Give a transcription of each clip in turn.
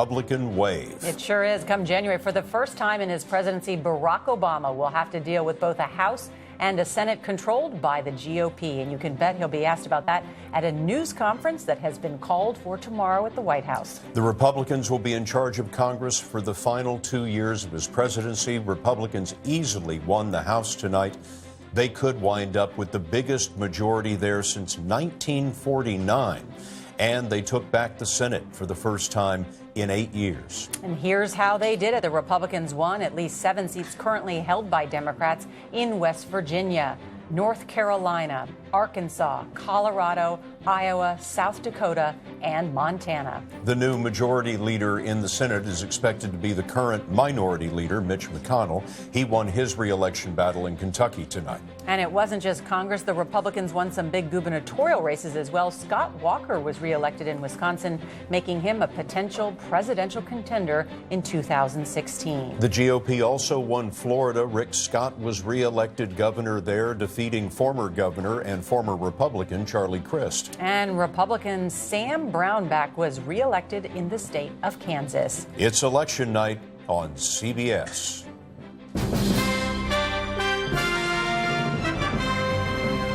Republican wave. It sure is. Come January, for the first time in his presidency, Barack Obama will have to deal with both a House and a Senate controlled by the GOP. And you can bet he'll be asked about that at a news conference that has been called for tomorrow at the White House. The Republicans will be in charge of Congress for the final 2 years of his presidency. Republicans easily won the House tonight. They could wind up with the biggest majority there since 1949. And they took back the Senate for the first time in 8 years. And here's how they did it. The Republicans won at least 7 seats currently held by Democrats in West Virginia, North Carolina, Arkansas, Colorado, Iowa, South Dakota, and Montana. The new majority leader in the Senate is expected to be the current minority leader, Mitch McConnell. He won his re-election battle in Kentucky tonight. And it wasn't just Congress. The Republicans won some big gubernatorial races as well. Scott Walker was re-elected in Wisconsin, making him a potential presidential contender in 2016. The GOP also won Florida. Rick Scott was re-elected governor there, defeating former governor and former Republican Charlie Crist. And Republican Sam Brownback was re-elected in the state of Kansas. It's election night on CBS.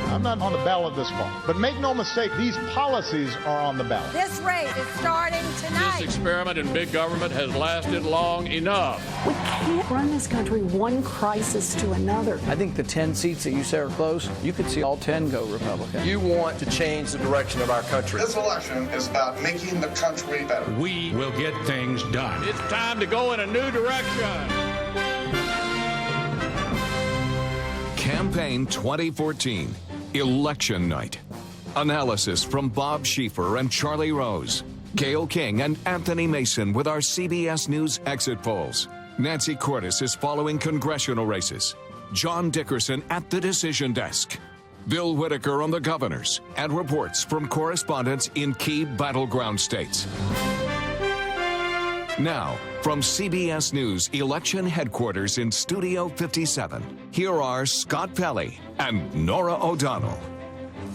I'm not on the ballot this fall, but make no mistake, these policies are on the ballot. This race is starting tonight. This experiment in big government has lasted long enough. We can't run this country one crisis to another. I think the 10 seats that you say are close, you could see all 10 go Republican. You want to change the direction of our country. This election is about making the country better. We will get things done. It's time to go in a new direction. Campaign 2014. Election night. Analysis from Bob Schieffer and Charlie Rose. Gayle King and Anthony Mason with our CBS News exit polls. Nancy Cordes is following congressional races. John Dickerson at the decision desk. Bill Whitaker on the governors and reports from correspondents in key battleground states. Now, from CBS News election headquarters in Studio 57, here are Scott Pelley and Norah O'Donnell.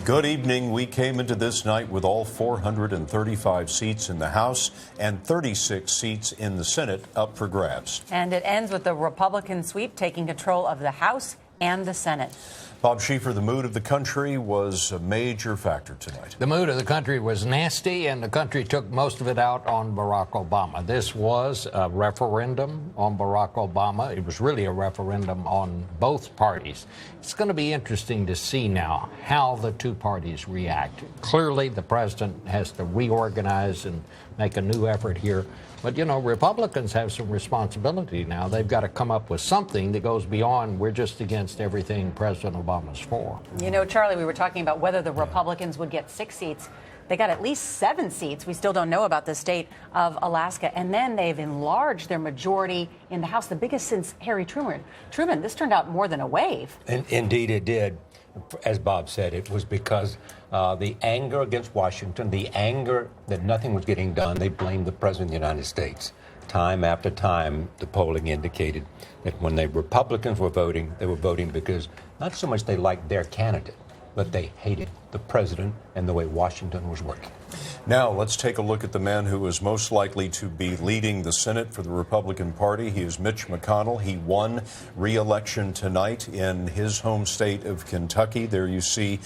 Good evening. We came into this night with all 435 seats in the House and 36 seats in the Senate up for grabs. And it ends with the Republican sweep taking control of the House and the Senate. Bob Schieffer, the mood of the country was a major factor tonight. The mood of the country was nasty, and the country took most of it out on Barack Obama. This was a referendum on Barack Obama. It was really a referendum on both parties. It's going to be interesting to see now how the two parties react. Clearly, the president has to reorganize and make a new effort here. But, you know, Republicans have some responsibility now. They've got to come up with something that goes beyond we're just against everything President Obama's for. You know, Charlie, we were talking about whether the Republicans would get 6 seats. They got at least 7 seats. We still don't know about the state of Alaska. And then they've enlarged their majority in the House, the biggest since Harry Truman. This turned out more than a wave. Indeed, it did. As Bob said, it was because the anger against Washington, the anger that nothing was getting done, they blamed the President of the United States. Time after time, the polling indicated that when the Republicans were voting, they were voting because not so much they liked their candidate, but they hated the president and the way Washington was working. Now, let's take a look at the man who is most likely to be leading the Senate for the Republican Party. He is Mitch McConnell. He won re-election tonight in his home state of Kentucky. There you see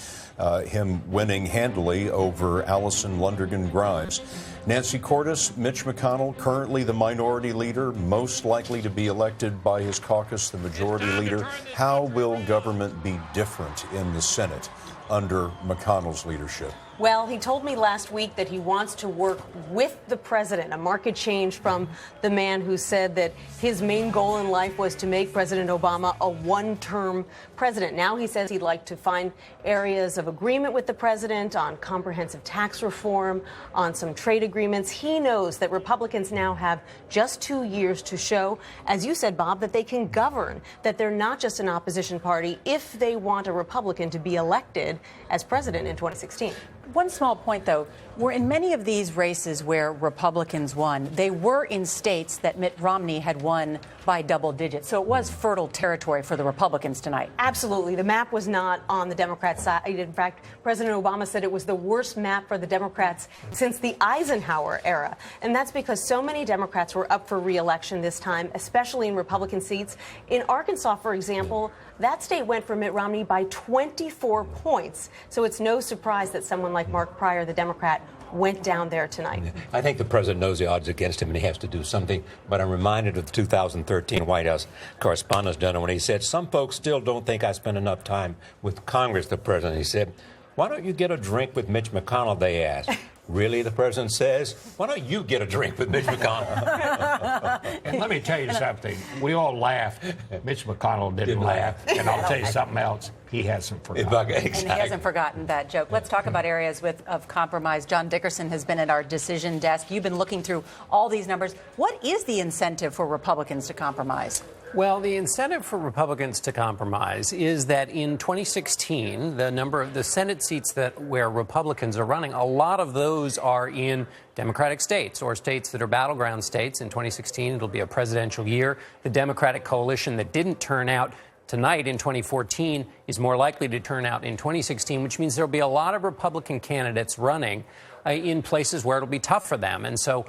him winning handily over Allison Lundergan Grimes. Nancy Cordes, Mitch McConnell, currently the minority leader, most likely to be elected by his caucus, the majority leader. How will government be different in the Senate under McConnell's leadership? Well, he told me last week that he wants to work with the president, a marked change from the man who said that his main goal in life was to make President Obama a one-term president. Now he says he'd like to find areas of agreement with the president on comprehensive tax reform, on some trade agreements. He knows that Republicans now have just 2 years to show, as you said, Bob, that they can govern, that they're not just an opposition party if they want a Republican to be elected as president in 2016. One small point, though. Were in many of these races where Republicans won, they were in states that Mitt Romney had won by double digits. So it was fertile territory for the Republicans tonight. Absolutely. The map was not on the Democrat side. In fact, President Obama said it was the worst map for the Democrats since the Eisenhower era. And that's because so many Democrats were up for re-election this time, especially in Republican seats. In Arkansas, for example, that state went for Mitt Romney by 24 points. So it's no surprise that someone like Mark Pryor, the Democrat, went down there tonight. I think the president knows the odds against him and he has to do something. But I'm reminded of the 2013 White House Correspondents' Dinner when he said, some folks still don't think I spend enough time with Congress, the president. He said, why don't you get a drink with Mitch McConnell, they asked. Really, the president says, why don't you get a drink with Mitch McConnell? And let me tell you something. We all laughed. Mitch McConnell didn't laugh. And I'll tell you something else. He hasn't forgotten. And he hasn't forgotten that joke. Let's talk about areas of compromise. John Dickerson has been at our decision desk. You've been looking through all these numbers. What is the incentive for Republicans to compromise? Well, the incentive for Republicans to compromise is that in 2016, the number of the Senate seats where Republicans are running, a lot of those are in Democratic states or states that are battleground states. In 2016, it'll be a presidential year. The Democratic coalition that didn't turn out tonight in 2014 is more likely to turn out in 2016, which means there'll be a lot of Republican candidates running in places where it'll be tough for them. And so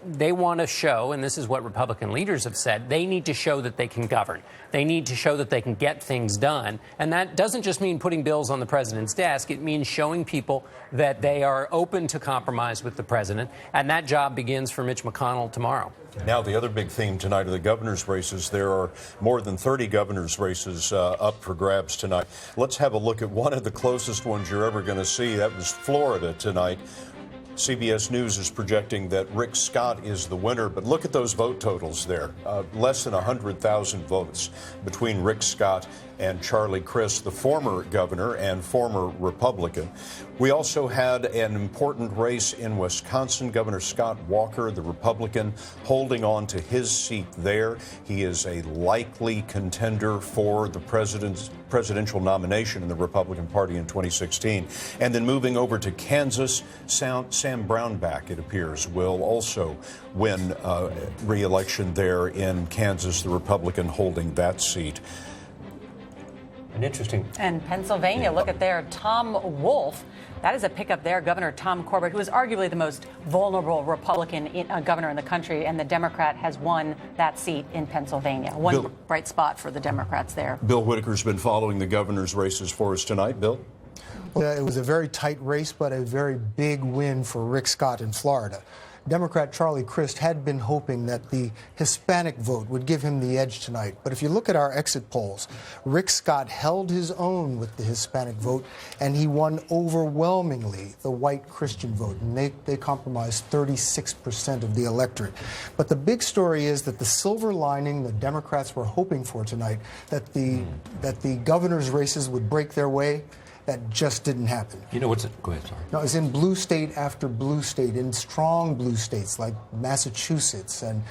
they want to show, and this is what Republican leaders have said, they need to show that they can govern. They need to show that they can get things done. And that doesn't just mean putting bills on the president's desk. It means showing people that they are open to compromise with the president. And that job begins for Mitch McConnell tomorrow. Now, the other big theme tonight are the governor's races. There are more than 30 governor's races up for grabs tonight. Let's have a look at one of the closest ones you're ever going to see. That was Florida tonight. CBS News is projecting that Rick Scott is the winner, but look at those vote totals there. Less than 100,000 votes between Rick Scott and Charlie Crist, the former governor and former Republican. We also had an important race in Wisconsin. Governor Scott Walker, the Republican, holding on to his seat there. He is a likely contender for the presidential nomination in the Republican Party in 2016. And then moving over to Kansas, Sam Brownback, it appears, will also win re-election there in Kansas, the Republican holding that seat. An interesting. And Pennsylvania, look at there, Tom Wolf. That is a pickup there. Governor Tom Corbett, who is arguably the most vulnerable Republican governor in the country, and the Democrat has won that seat in Pennsylvania. One bright spot for the Democrats there. Bill Whitaker's been following the governor's races for us tonight. Bill? Well, it was a very tight race, but a very big win for Rick Scott in Florida. Democrat Charlie Crist had been hoping that the Hispanic vote would give him the edge tonight. But if you look at our exit polls, Rick Scott held his own with the Hispanic vote, and he won overwhelmingly the white Christian vote. And they comprised 36% of the electorate. But the big story is that the silver lining the Democrats were hoping for tonight, that the governor's races would break their way, that just didn't happen. You know what's it? Go ahead, sorry. No, it's in blue state after blue state, in strong blue states like Massachusetts and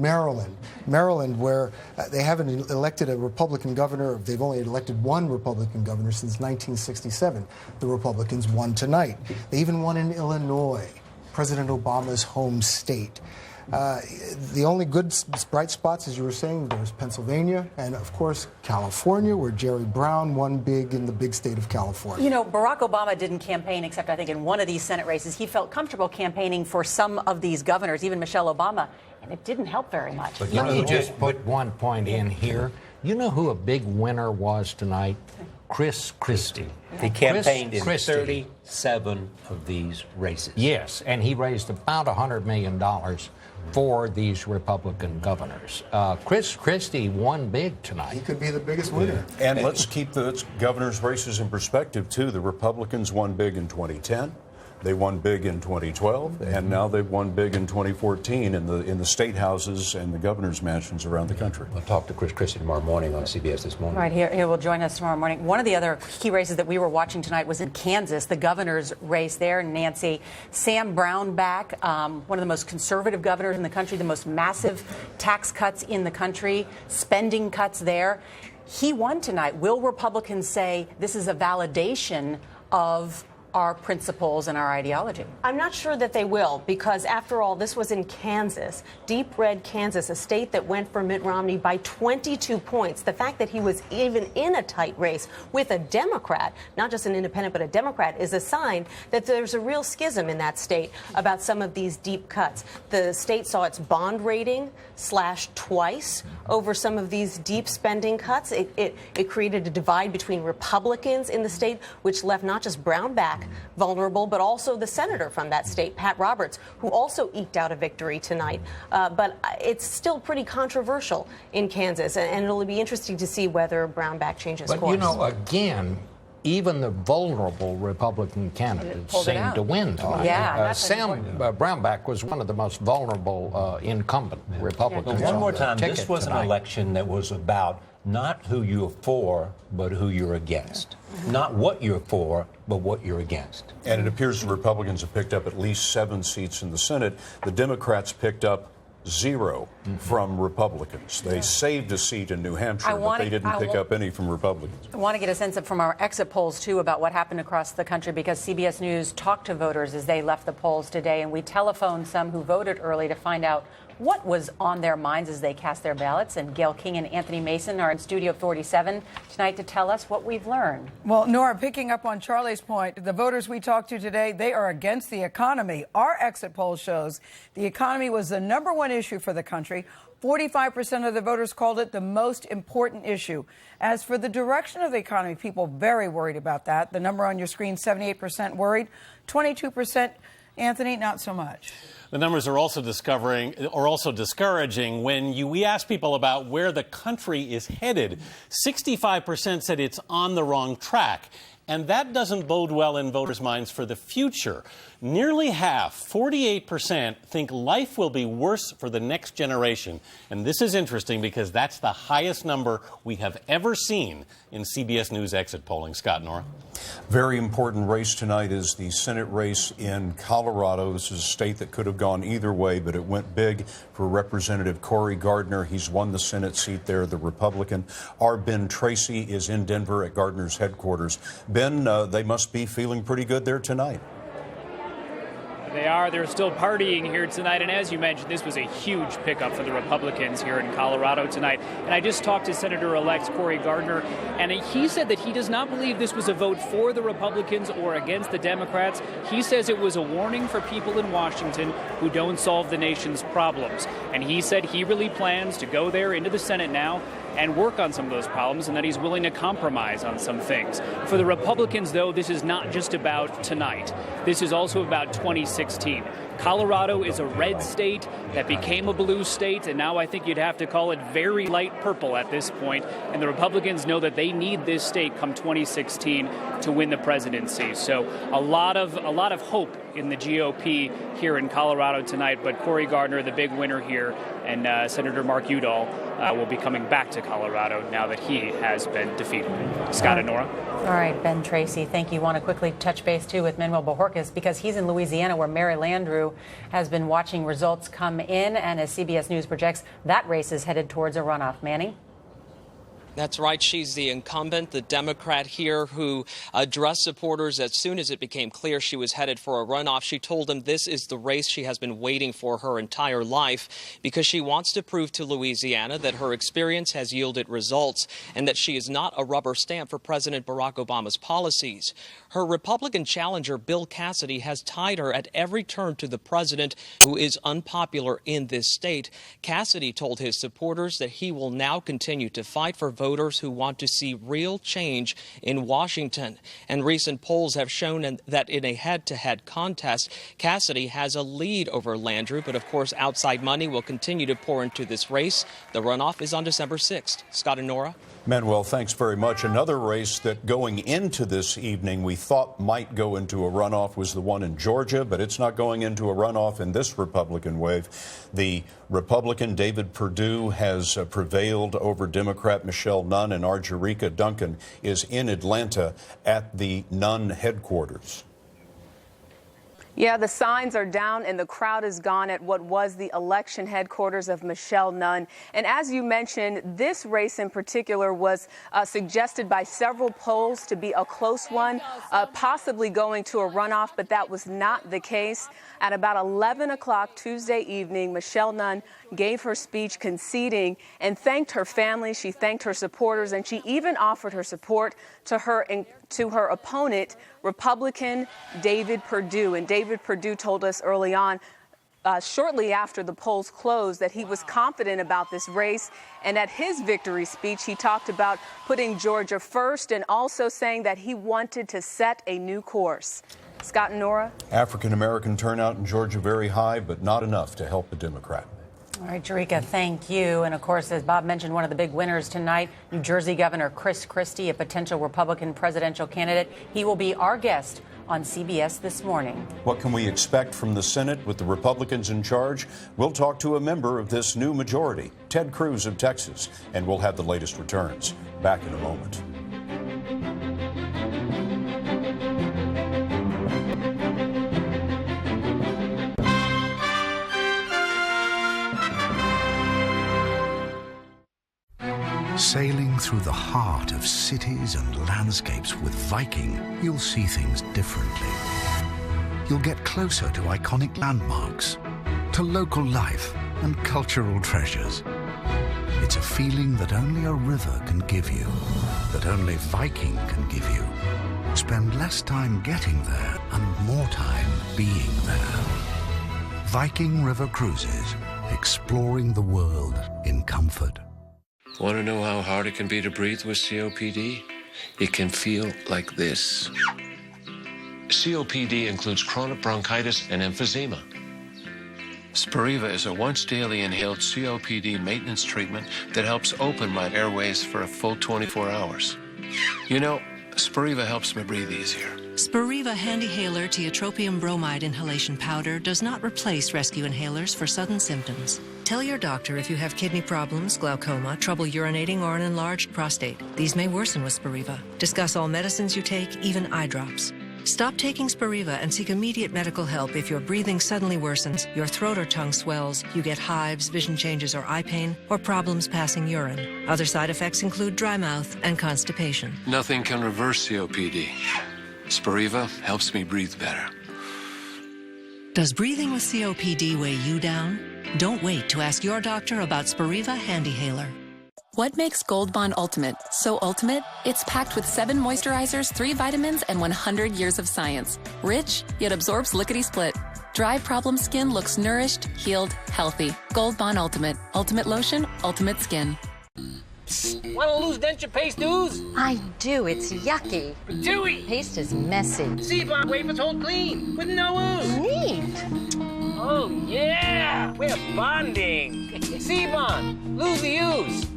Maryland. Maryland, where they haven't elected a Republican governor. They've only elected one Republican governor since 1967. The Republicans won tonight. They even won in Illinois, President Obama's home state. The only good bright spots, as you were saying, there's Pennsylvania and, of course, California, where Jerry Brown won big in the big state of California. You know, Barack Obama didn't campaign, except I think in one of these Senate races. He felt comfortable campaigning for some of these governors, even Michelle Obama, and it didn't help very much. But let me just put one point in here. You know who a big winner was tonight? Chris Christie. He campaigned in 37 of these races. Yes, and he raised about $100 million for these Republican governors. Chris Christie won big tonight. He could be the biggest winner. And let's keep the governor's races in perspective, too. The Republicans won big in 2010. They won big in 2012, and now they've won big in 2014 in the state houses and the governor's mansions around the country. We'll talk to Chris Christie tomorrow morning on CBS This Morning. Right, here will join us tomorrow morning. One of the other key races that we were watching tonight was in Kansas, the governor's race there, Nancy. Sam Brownback, one of the most conservative governors in the country, the most massive tax cuts in the country, spending cuts there. He won tonight. Will Republicans say this is a validation of our principles and our ideology. I'm not sure that they will, because after all, this was in Kansas, deep red Kansas, a state that went for Mitt Romney by 22 points. The fact that he was even in a tight race with a Democrat, not just an independent, but a Democrat, is a sign that there's a real schism in that state about some of these deep cuts. The state saw its bond rating slashed twice over some of these deep spending cuts. It created a divide between Republicans in the state, which left not just Brownback vulnerable, but also the senator from that state, Pat Roberts, who also eked out a victory tonight. But it's still pretty controversial in Kansas, and it'll be interesting to see whether Brownback changes course. But, you know, again, even the vulnerable Republican candidates seemed to win tonight. Yeah, Sam Brownback was one of the most vulnerable incumbent Republicans. But one more time, this this was an election that was about not who you're for, but who you're against. Not what you're for, but what you're against. And it appears the Republicans have picked up at least 7 seats in the Senate. The Democrats picked up 0 from Republicans. They saved a seat in New Hampshire, but they didn't pick up any from Republicans. I want to get a sense of from our exit polls, too, about what happened across the country, because CBS News talked to voters as they left the polls today, and we telephoned some who voted early to find out what was on their minds as they cast their ballots. And Gayle King and Anthony Mason are in Studio 47 tonight to tell us what we've learned. Well, Nora, picking up on Charlie's point, the voters we talked to today, they are against the economy. Our exit poll shows the economy was the #1 issue for the country. 45% of the voters called it the most important issue. As for the direction of the economy, people very worried about that. The number on your screen, 78% worried, 22%, Anthony, not so much. The numbers are also discouraging when we ask people about where the country is headed. 65% said it's on the wrong track. And that doesn't bode well in voters' minds for the future. Nearly half, 48%, think life will be worse for the next generation. And this is interesting because that's the highest number we have ever seen in CBS News exit polling. Scott, Nora. Very important race tonight is the Senate race in Colorado. This is a state that could have gone either way, but it went big for Representative Cory Gardner. He's won the Senate seat there, the Republican. Our Ben Tracy is in Denver at Gardner's headquarters. Ben, they must be feeling pretty good there tonight. They are. They're still partying here tonight. And as you mentioned, this was a huge pickup for the Republicans here in Colorado tonight. And I just talked to Senator-elect Cory Gardner, and he said that he does not believe this was a vote for the Republicans or against the Democrats. He says it was a warning for people in Washington who don't solve the nation's problems. And he said he really plans to go there into the Senate now and work on some of those problems, and that he's willing to compromise on some things. For the Republicans, though, this is not just about tonight. This is also about 2016. Colorado is a red state that became a blue state, and now I think you'd have to call it very light purple at this point. And the Republicans know that they need this state come 2016 to win the presidency. So a lot of hope in the GOP here in Colorado tonight. But Cory Gardner, the big winner here, and Senator Mark Udall will be coming back to Colorado now that he has been defeated. Scott and Nora. All right, Ben Tracy, thank you. Want to quickly touch base, too, with Manuel Bojorquez, because he's in Louisiana, where Mary Landrieu has been watching results come in. And as CBS News projects, that race is headed towards a runoff. Manny? That's right. She's the incumbent, the Democrat here, who addressed supporters as soon as it became clear she was headed for a runoff. She told them this is the race she has been waiting for her entire life because she wants to prove to Louisiana that her experience has yielded results and that she is not a rubber stamp for President Barack Obama's policies. Her Republican challenger, Bill Cassidy, has tied her at every turn to the president, who is unpopular in this state. Cassidy told his supporters that he will now continue to fight for voters who want to see real change in Washington. And recent polls have shown that in a head-to-head contest, Cassidy has a lead over Landrieu. But of course, outside money will continue to pour into this race. The runoff is on December 6th. Scott and Nora. Manuel, thanks very much. Another race that going into this evening we thought might go into a runoff was the one in Georgia, but it's not going into a runoff in this Republican wave. The Republican David Perdue has prevailed over Democrat Michelle Nunn, and Arjurika Duncan is in Atlanta at the Nunn headquarters. Yeah, the signs are down and the crowd is gone at what was the election headquarters of Michelle Nunn. And as you mentioned, this race in particular was suggested by several polls to be a close one, possibly going to a runoff, but that was not the case. At about 11 o'clock Tuesday evening, Michelle Nunn gave her speech conceding and thanked her family. She thanked her supporters, and she even offered her support to her opponent, Republican David Perdue. And David Perdue told us early on, shortly after the polls closed, that he was confident about this race. And at his victory speech, he talked about putting Georgia first and also saying that he wanted to set a new course. Scott and Nora? African-American turnout in Georgia very high, but not enough to help the Democrat. All right, Jerika, thank you. And of course, as Bob mentioned, one of the big winners tonight, New Jersey Governor Chris Christie, a potential Republican presidential candidate. He will be our guest on CBS This Morning. What can we expect from the Senate with the Republicans in charge? We'll talk to a member of this new majority, Ted Cruz of Texas, and we'll have the latest returns. Back in a moment. Sailing through the heart of cities and landscapes with Viking, you'll see things differently. You'll get closer to iconic landmarks, to local life and cultural treasures. It's a feeling that only a river can give you, that only Viking can give you. Spend less time getting there and more time being there. Viking River Cruises, exploring the world in comfort. Want to know how hard it can be to breathe with COPD? It can feel like this. COPD includes chronic bronchitis and emphysema. Spiriva is a once-daily inhaled COPD maintenance treatment that helps open my airways for a full 24 hours. You know, Spiriva helps me breathe easier. Spiriva HandiHaler tiotropium bromide inhalation powder does not replace rescue inhalers for sudden symptoms. Tell your doctor if you have kidney problems, glaucoma, trouble urinating, or an enlarged prostate. These may worsen with Spiriva. Discuss all medicines you take, even eye drops. Stop taking Spiriva and seek immediate medical help if your breathing suddenly worsens, your throat or tongue swells, you get hives, vision changes or eye pain, or problems passing urine. Other side effects include dry mouth and constipation. Nothing can reverse COPD. Spiriva helps me breathe better. Does breathing with COPD weigh you down? Don't wait to ask your doctor about Spiriva HandiHaler. What makes Gold Bond Ultimate so ultimate? It's packed with 7 moisturizers, 3 vitamins, and 100 years of science. Rich, yet absorbs lickety-split. Dry problem skin looks nourished, healed, healthy. Gold Bond Ultimate. Ultimate lotion, ultimate skin. Want to lose denture paste, dudes? I do. It's yucky. Chewy. Paste is messy. C-Bond wafers hold clean with no ooze. Neat. Oh, yeah. We're bonding. C-Bond. Lose the ooze.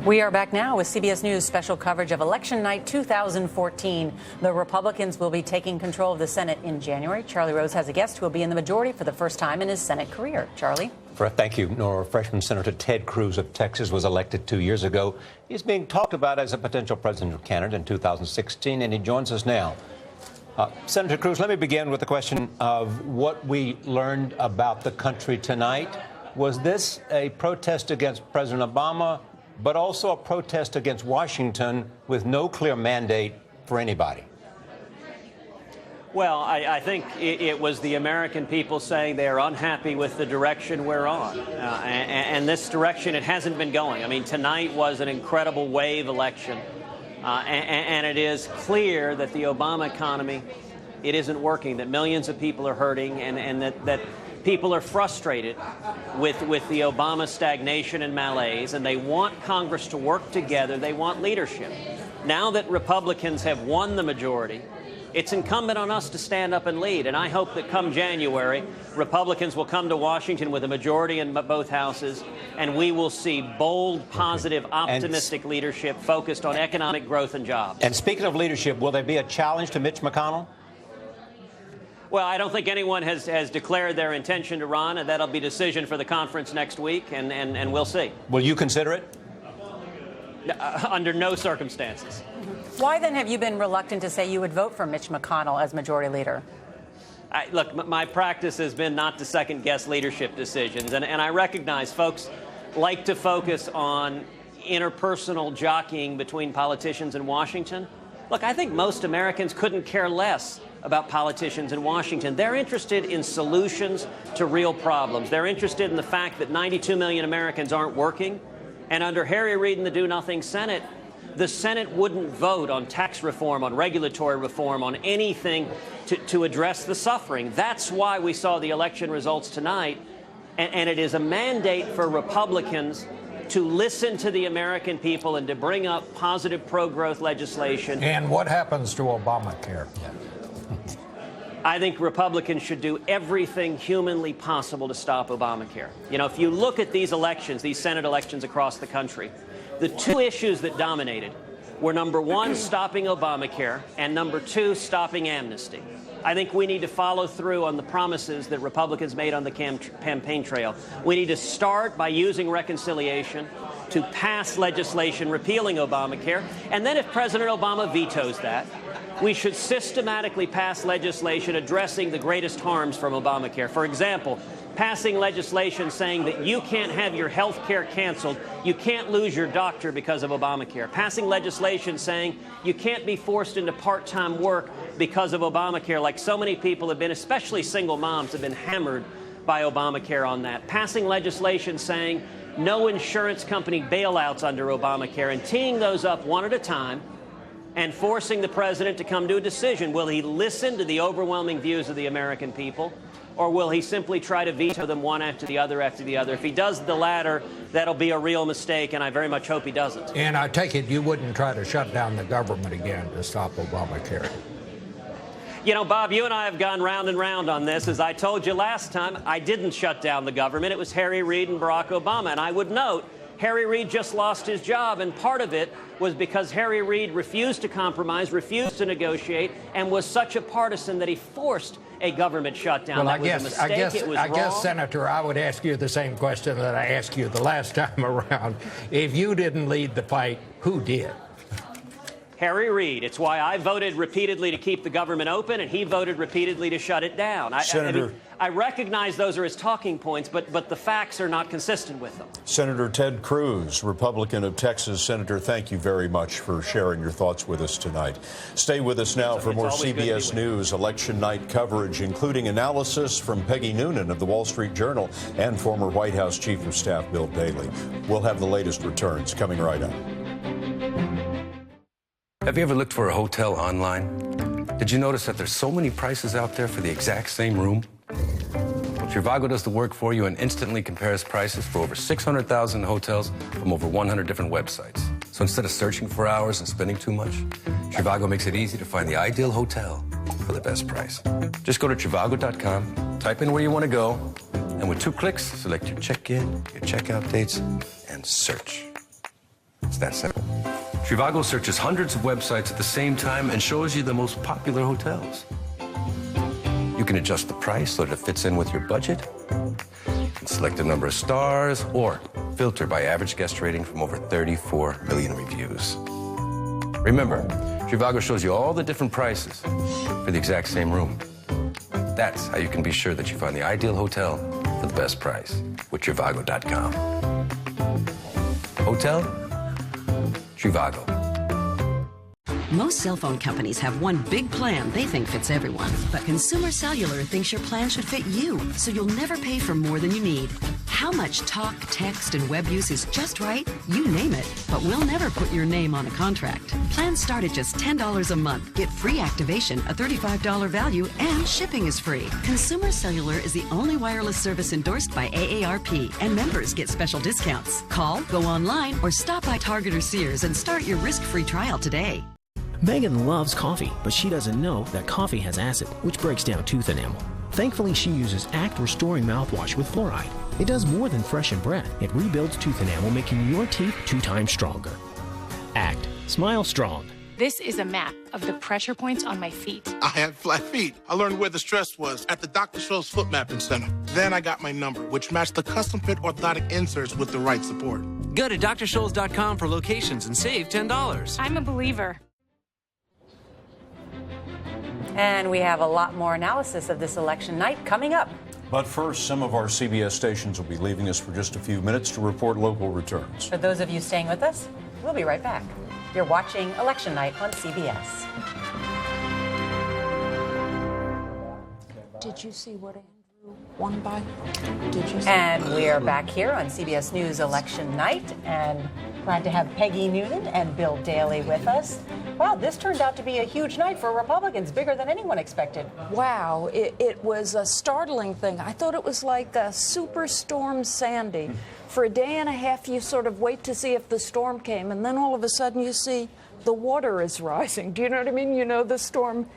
We are back now with CBS News special coverage of Election Night 2014. The Republicans will be taking control of the Senate in January. Charlie Rose has a guest who will be in the majority for the first time in his Senate career. Charlie? Thank you, Nora. Freshman Senator Ted Cruz of Texas was elected 2 years ago. He's being talked about as a potential presidential candidate in 2016, and he joins us now. Senator Cruz, let me begin with the question of what we learned about the country tonight. Was this a protest against President Obama, but also a protest against Washington with no clear mandate for anybody? Well, I think it was the American people saying they are unhappy with the direction we're on. And this direction, it hasn't been going. I mean, tonight was an incredible wave election. And it is clear that the Obama economy, it isn't working, that millions of people are hurting, and that people are frustrated with the Obama stagnation and malaise, and they want Congress to work together. They want leadership. Now that Republicans have won the majority, it's incumbent on us to stand up and lead. And I hope that come January, Republicans will come to Washington with a majority in both houses, and we will see bold, positive, optimistic leadership focused on economic growth and jobs. And speaking of leadership, will there be a challenge to Mitch McConnell? Well, I don't think anyone has declared their intention to run, and that'll be a decision for the conference next week, and we'll see. Will you consider it? Under no circumstances. Why then have you been reluctant to say you would vote for Mitch McConnell as majority leader? Look, my practice has been not to second-guess leadership decisions, and I recognize folks like to focus on interpersonal jockeying between politicians in Washington. Look, I think most Americans couldn't care less about politicians in Washington. They're interested in solutions to real problems. They're interested in the fact that 92 million Americans aren't working, and under Harry Reid and the Do-Nothing Senate, the Senate wouldn't vote on tax reform, on regulatory reform, on anything to address the suffering. That's why we saw the election results tonight, and it is a mandate for Republicans to listen to the American people and to bring up positive pro-growth legislation. And what happens to Obamacare? I think Republicans should do everything humanly possible to stop Obamacare. You know, if you look at these elections, these Senate elections across the country, the two issues that dominated were, number one, stopping Obamacare, and number two, stopping amnesty. I think we need to follow through on the promises that Republicans made on the campaign trail. We need to start by using reconciliation to pass legislation repealing Obamacare. And then if President Obama vetoes that, we should systematically pass legislation addressing the greatest harms from Obamacare. For example, passing legislation saying that you can't have your health care canceled, you can't lose your doctor because of Obamacare. Passing legislation saying you can't be forced into part-time work because of Obamacare, like so many people have been, especially single moms, have been hammered by Obamacare on that. Passing legislation saying no insurance company bailouts under Obamacare, and teeing those up one at a time and forcing the president to come to a decision. Will he listen to the overwhelming views of the American people, or will he simply try to veto them one after the other after the other? If he does the latter, that'll be a real mistake, and I very much hope he doesn't. And I take it you wouldn't try to shut down the government again to stop Obamacare. You know, Bob, you and I have gone round and round on this. As I told you last time, I didn't shut down the government. It was Harry Reid and Barack Obama. And I would note, Harry Reid just lost his job, and part of it was because Harry Reid refused to compromise, refused to negotiate, and was such a partisan that he forced a government shutdown. Well, that was a mistake. It was wrong. I guess, Senator, I would ask you the same question that I asked you the last time around. If you didn't lead the fight, who did? Harry Reid. It's why I voted repeatedly to keep the government open, and he voted repeatedly to shut it down. Senator, I recognize those are his talking points, but the facts are not consistent with them. Senator Ted Cruz, Republican of Texas. Senator, thank you very much for sharing your thoughts with us tonight. Stay with us now for more CBS News election night coverage, including analysis from Peggy Noonan of the Wall Street Journal and former White House Chief of Staff Bill Daley. We'll have the latest returns coming right up. Have you ever looked for a hotel online? Did you notice that there's so many prices out there for the exact same room? Well, Trivago does the work for you and instantly compares prices for over 600,000 hotels from over 100 different websites. So instead of searching for hours and spending too much, Trivago makes it easy to find the ideal hotel for the best price. Just go to Trivago.com, type in where you want to go, and with 2 clicks, select your check-in, your check-out dates, and search. It's that simple. Trivago searches hundreds of websites at the same time and shows you the most popular hotels. You can adjust the price so that it fits in with your budget, and select the number of stars, or filter by average guest rating from over 34 million reviews. Remember, Trivago shows you all the different prices for the exact same room. That's how you can be sure that you find the ideal hotel for the best price with Trivago.com. Hotel? Trivago. Most cell phone companies have one big plan they think fits everyone. But Consumer Cellular thinks your plan should fit you, so you'll never pay for more than you need. How much talk, text, and web use is just right? You name it. But we'll never put your name on a contract. Plans start at just $10 a month. Get free activation, a $35 value, and shipping is free. Consumer Cellular is the only wireless service endorsed by AARP, and members get special discounts. Call, go online, or stop by Target or Sears and start your risk-free trial today. Megan loves coffee, but she doesn't know that coffee has acid, which breaks down tooth enamel. Thankfully, she uses ACT Restoring Mouthwash with fluoride. It does more than freshen breath. It rebuilds tooth enamel, making your teeth 2 times stronger. ACT. Smile strong. This is a map of the pressure points on my feet. I had flat feet. I learned where the stress was at the Dr. Scholl's Foot Mapping Center. Then I got my number, which matched the custom-fit orthotic inserts with the right support. Go to drscholl's.com for locations and save $10. I'm a believer. And we have a lot more analysis of this election night coming up. But first, some of our CBS stations will be leaving us for just a few minutes to report local returns. For those of you staying with us, we'll be right back. You're watching Election Night on CBS. Did you see what Andrew won by? Did you see? And we are back here on CBS News Election Night, and glad to have Peggy Noonan and Bill Daley with us. Wow, this turned out to be a huge night for Republicans, bigger than anyone expected. Wow, it was a startling thing. I thought it was like a superstorm Sandy. For a day and a half, you sort of wait to see if the storm came, and then all of a sudden you see the water is rising. Do you know what I mean? You know, the storm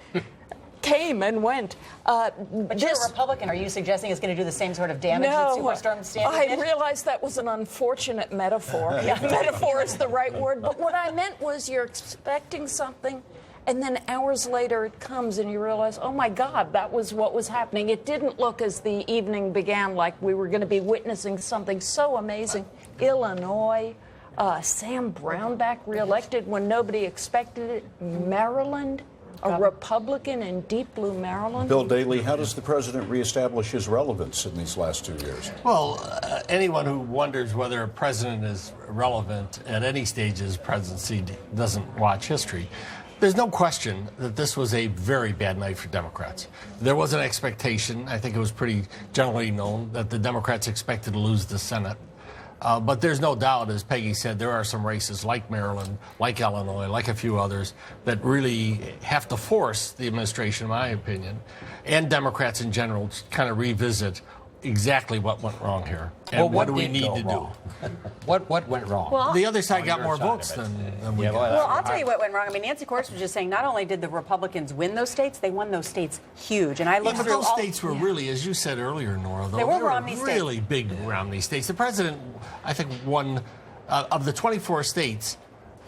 came and went. But you're a Republican. Are you suggesting it's going to do the same sort of damage that Superstorm Sandy did? I realized that was an unfortunate metaphor. Metaphor is the right word. But what I meant was you're expecting something, and then hours later it comes and you realize, oh my God, that was what was happening. It didn't look as the evening began like we were going to be witnessing something so amazing. Illinois, Sam Brownback reelected when nobody expected it. Maryland, a Republican in deep blue Maryland. Bill Daley, how does the president reestablish his relevance in these last 2 years? Well, anyone who wonders whether a president is relevant at any stage of his presidency doesn't watch history. There's no question that this was a very bad night for Democrats. There was an expectation, I think it was pretty generally known, that the Democrats expected to lose the Senate. But there's no doubt, as Peggy said, there are some races like Maryland, like Illinois, like a few others that really have to force the administration, in my opinion, and Democrats in general to kind of revisit exactly what went wrong here and what do we need to do. What went wrong? Well, the other side got more votes than we did. Well, I'll tell you what went wrong. I mean, Nancy Cordes was just saying not only did the Republicans win those states, they won those states huge. And I looked but through those states were really, as you said earlier, Nora, though, they were Romney states. Really big Romney states. The president, I think, won of the 24 states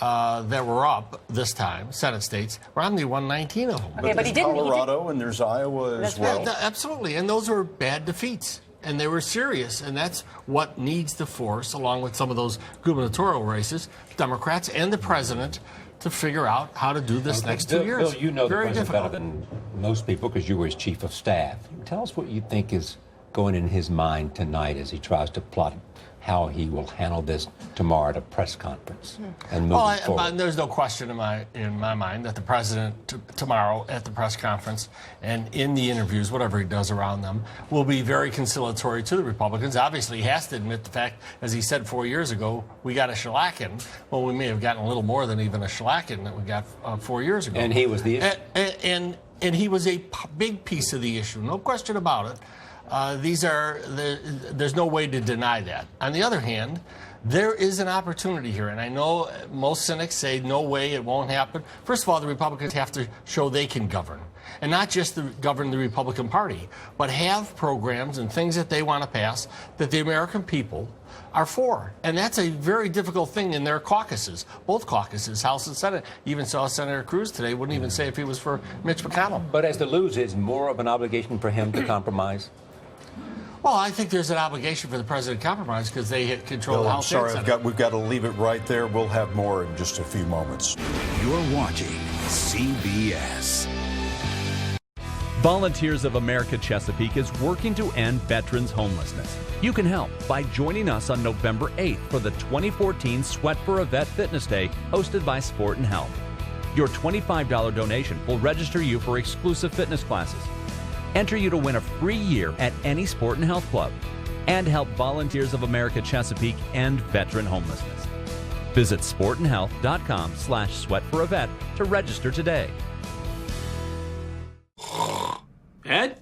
that were up this time, Senate states, Romney won 19 of them. Okay, but he didn't. Colorado and there's Iowa as well. Right. Absolutely, and those were bad defeats. And they were serious, and that's what needs to force, along with some of those gubernatorial races, Democrats and the president to figure out how to do this next 2 years. Bill, you know very the president difficult. better than most people because you were his chief of staff. Tell us what you think is going in his mind tonight as he tries to plot how he will handle this tomorrow at a press conference and move forward. There's no question in my mind that the president tomorrow at the press conference and in the interviews, whatever he does around them, will be very conciliatory to the Republicans. Obviously, he has to admit the fact, as he said 4 years ago, we got a shellacking. Well, we may have gotten a little more than even a shellacking that we got 4 years ago. And he was the issue. And he was a big piece of the issue, no question about it. There's no way to deny that. On the other hand, there is an opportunity here, and I know most cynics say, no way, it won't happen. First of all, the Republicans have to show they can govern, and not just govern the Republican Party, but have programs and things that they want to pass that the American people are for. And that's a very difficult thing in their caucuses, both caucuses, House and Senate. You even saw Senator Cruz today, wouldn't even say if he was for Mitch McConnell. But as the loser, is more of an obligation for him to compromise? Well, I think there's an obligation for the president to compromise because they control the House. I'm sorry, we've got to leave it right there. We'll have more in just a few moments. You're watching CBS. Volunteers of America Chesapeake is working to end veterans' homelessness. You can help by joining us on November 8th for the 2014 Sweat for a Vet Fitness Day hosted by Sport and Health. Your $25 donation will register you for exclusive fitness classes, enter you to win a free year at any Sport and Health club, and help Volunteers of America Chesapeake end veteran homelessness. Visit sportandhealth.com/sweatforavet to register today. Ed,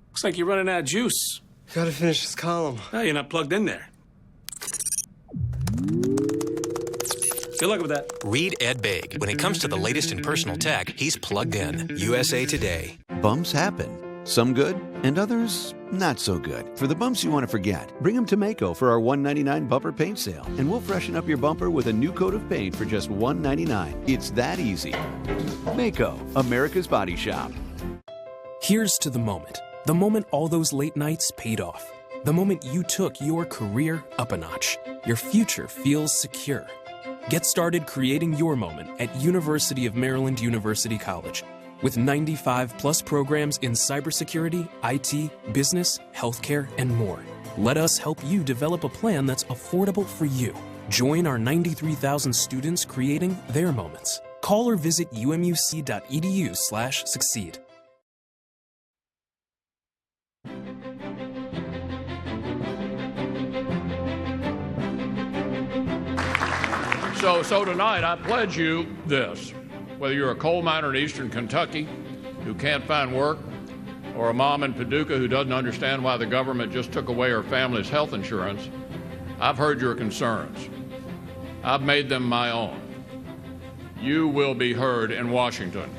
looks like you're running out of juice. Gotta finish this column. Oh, you're not plugged in there. Good luck with that. Read Ed Baig. When it comes to the latest in personal tech, he's plugged in. USA Today. Bumps happen. Some good and others not so good. For the bumps you want to forget, bring them to Maaco for our $1.99 bumper paint sale, and we'll freshen up your bumper with a new coat of paint for just $1.99. It's that easy. Maaco, America's Body Shop. Here's to the moment all those late nights paid off. The moment you took your career up a notch. Your future feels secure. Get started creating your moment at University of Maryland University College. With 95+ programs in cybersecurity, IT, business, healthcare, and more. Let us help you develop a plan that's affordable for you. Join our 93,000 students creating their moments. Call or visit umuc.edu/succeed. So tonight I pledge you this. Whether you're a coal miner in eastern Kentucky who can't find work, or a mom in Paducah who doesn't understand why the government just took away her family's health insurance, I've heard your concerns. I've made them my own. You will be heard in Washington.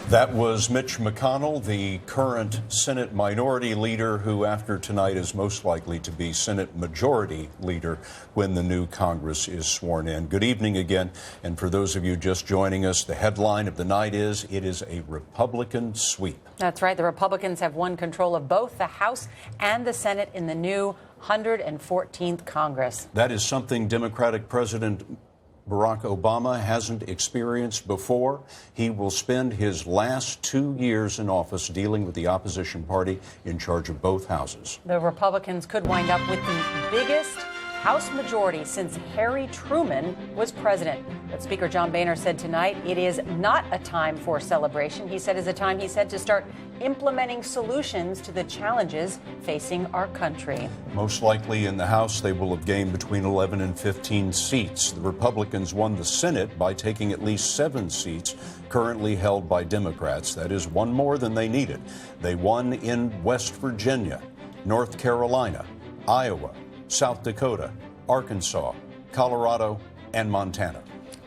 That was Mitch McConnell, the current Senate Minority Leader, who after tonight is most likely to be Senate Majority Leader when the new Congress is sworn in. Good evening again. And for those of you just joining us, the headline of the night is, it is a Republican sweep. That's right. The Republicans have won control of both the House and the Senate in the new 114th Congress. That is something Democratic President Barack Obama hasn't experienced before. He will spend his last 2 years in office dealing with the opposition party in charge of both houses. The Republicans could wind up with the biggest House majority since Harry Truman was president. But Speaker John Boehner said tonight it is not a time for celebration. He said it's a time, to start implementing solutions to the challenges facing our country. Most likely in the House, they will have gained between 11 and 15 seats. The Republicans won the Senate by taking at least 7 seats currently held by Democrats. That is one more than they needed. They won in West Virginia, North Carolina, Iowa, South Dakota, Arkansas, Colorado, and Montana.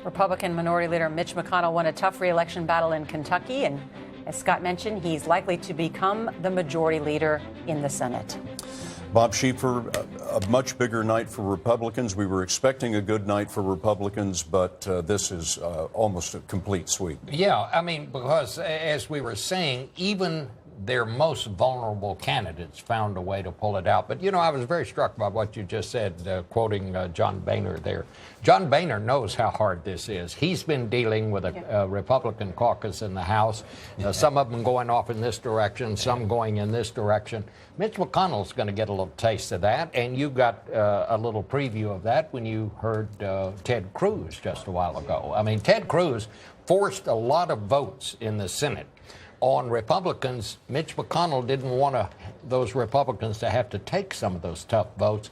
Republican Minority Leader Mitch McConnell won a tough re-election battle in Kentucky, and as Scott mentioned, he's likely to become the Majority Leader in the Senate. Bob Schieffer, a much bigger night for Republicans. We were expecting a good night for Republicans, but this is almost a complete sweep. Yeah, I mean, because as we were saying, even their most vulnerable candidates found a way to pull it out. But, I was very struck by what you just said, quoting John Boehner there. John Boehner knows how hard this is. He's been dealing with a Republican caucus in the House, some of them going off in this direction, some going in this direction. Mitch McConnell's going to get a little taste of that, and you got a little preview of that when you heard Ted Cruz just a while ago. I mean, Ted Cruz forced a lot of votes in the Senate on Republicans. Mitch McConnell didn't want those Republicans to have to take some of those tough votes.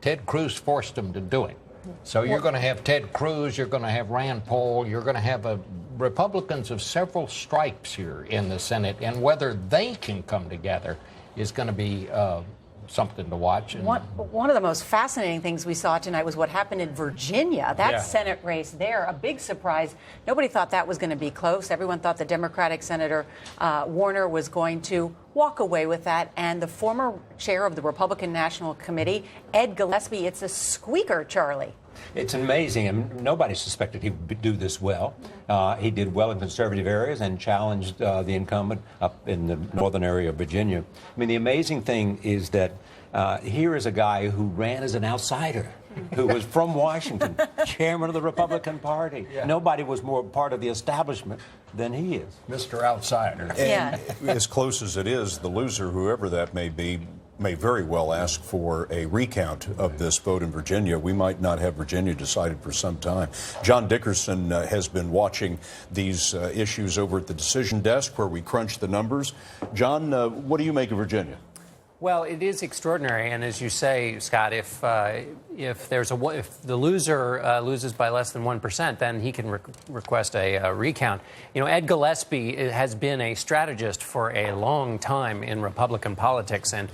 Ted Cruz forced them to do it. So you're going to have Ted Cruz, you're going to have Rand Paul, you're going to have Republicans of several stripes here in the Senate, and whether they can come together is going to be something to watch. And one of the most fascinating things we saw tonight was what happened in Virginia. That Senate race there, a big surprise. Nobody thought that was going to be close. Everyone thought the Democratic Senator Warner was going to walk away with that. And the former chair of the Republican National Committee, Ed Gillespie, it's a squeaker, Charlie. It's amazing, and nobody suspected he would do this well. He did well in conservative areas and challenged the incumbent up in the northern area of Virginia. I mean, the amazing thing is that here is a guy who ran as an outsider, who was from Washington, chairman of the Republican Party. Yeah. Nobody was more part of the establishment than he is. Mr. Outsider. And as close as it is, the loser, whoever that may be, may very well ask for a recount of this vote in Virginia. We might not have Virginia decided for some time. John Dickerson has been watching these issues over at the decision desk where we crunch the numbers. John, what do you make of Virginia? Well, it is extraordinary, and as you say, Scott, if the loser loses by less than 1%, then he can request a recount. Ed Gillespie has been a strategist for a long time in Republican politics, and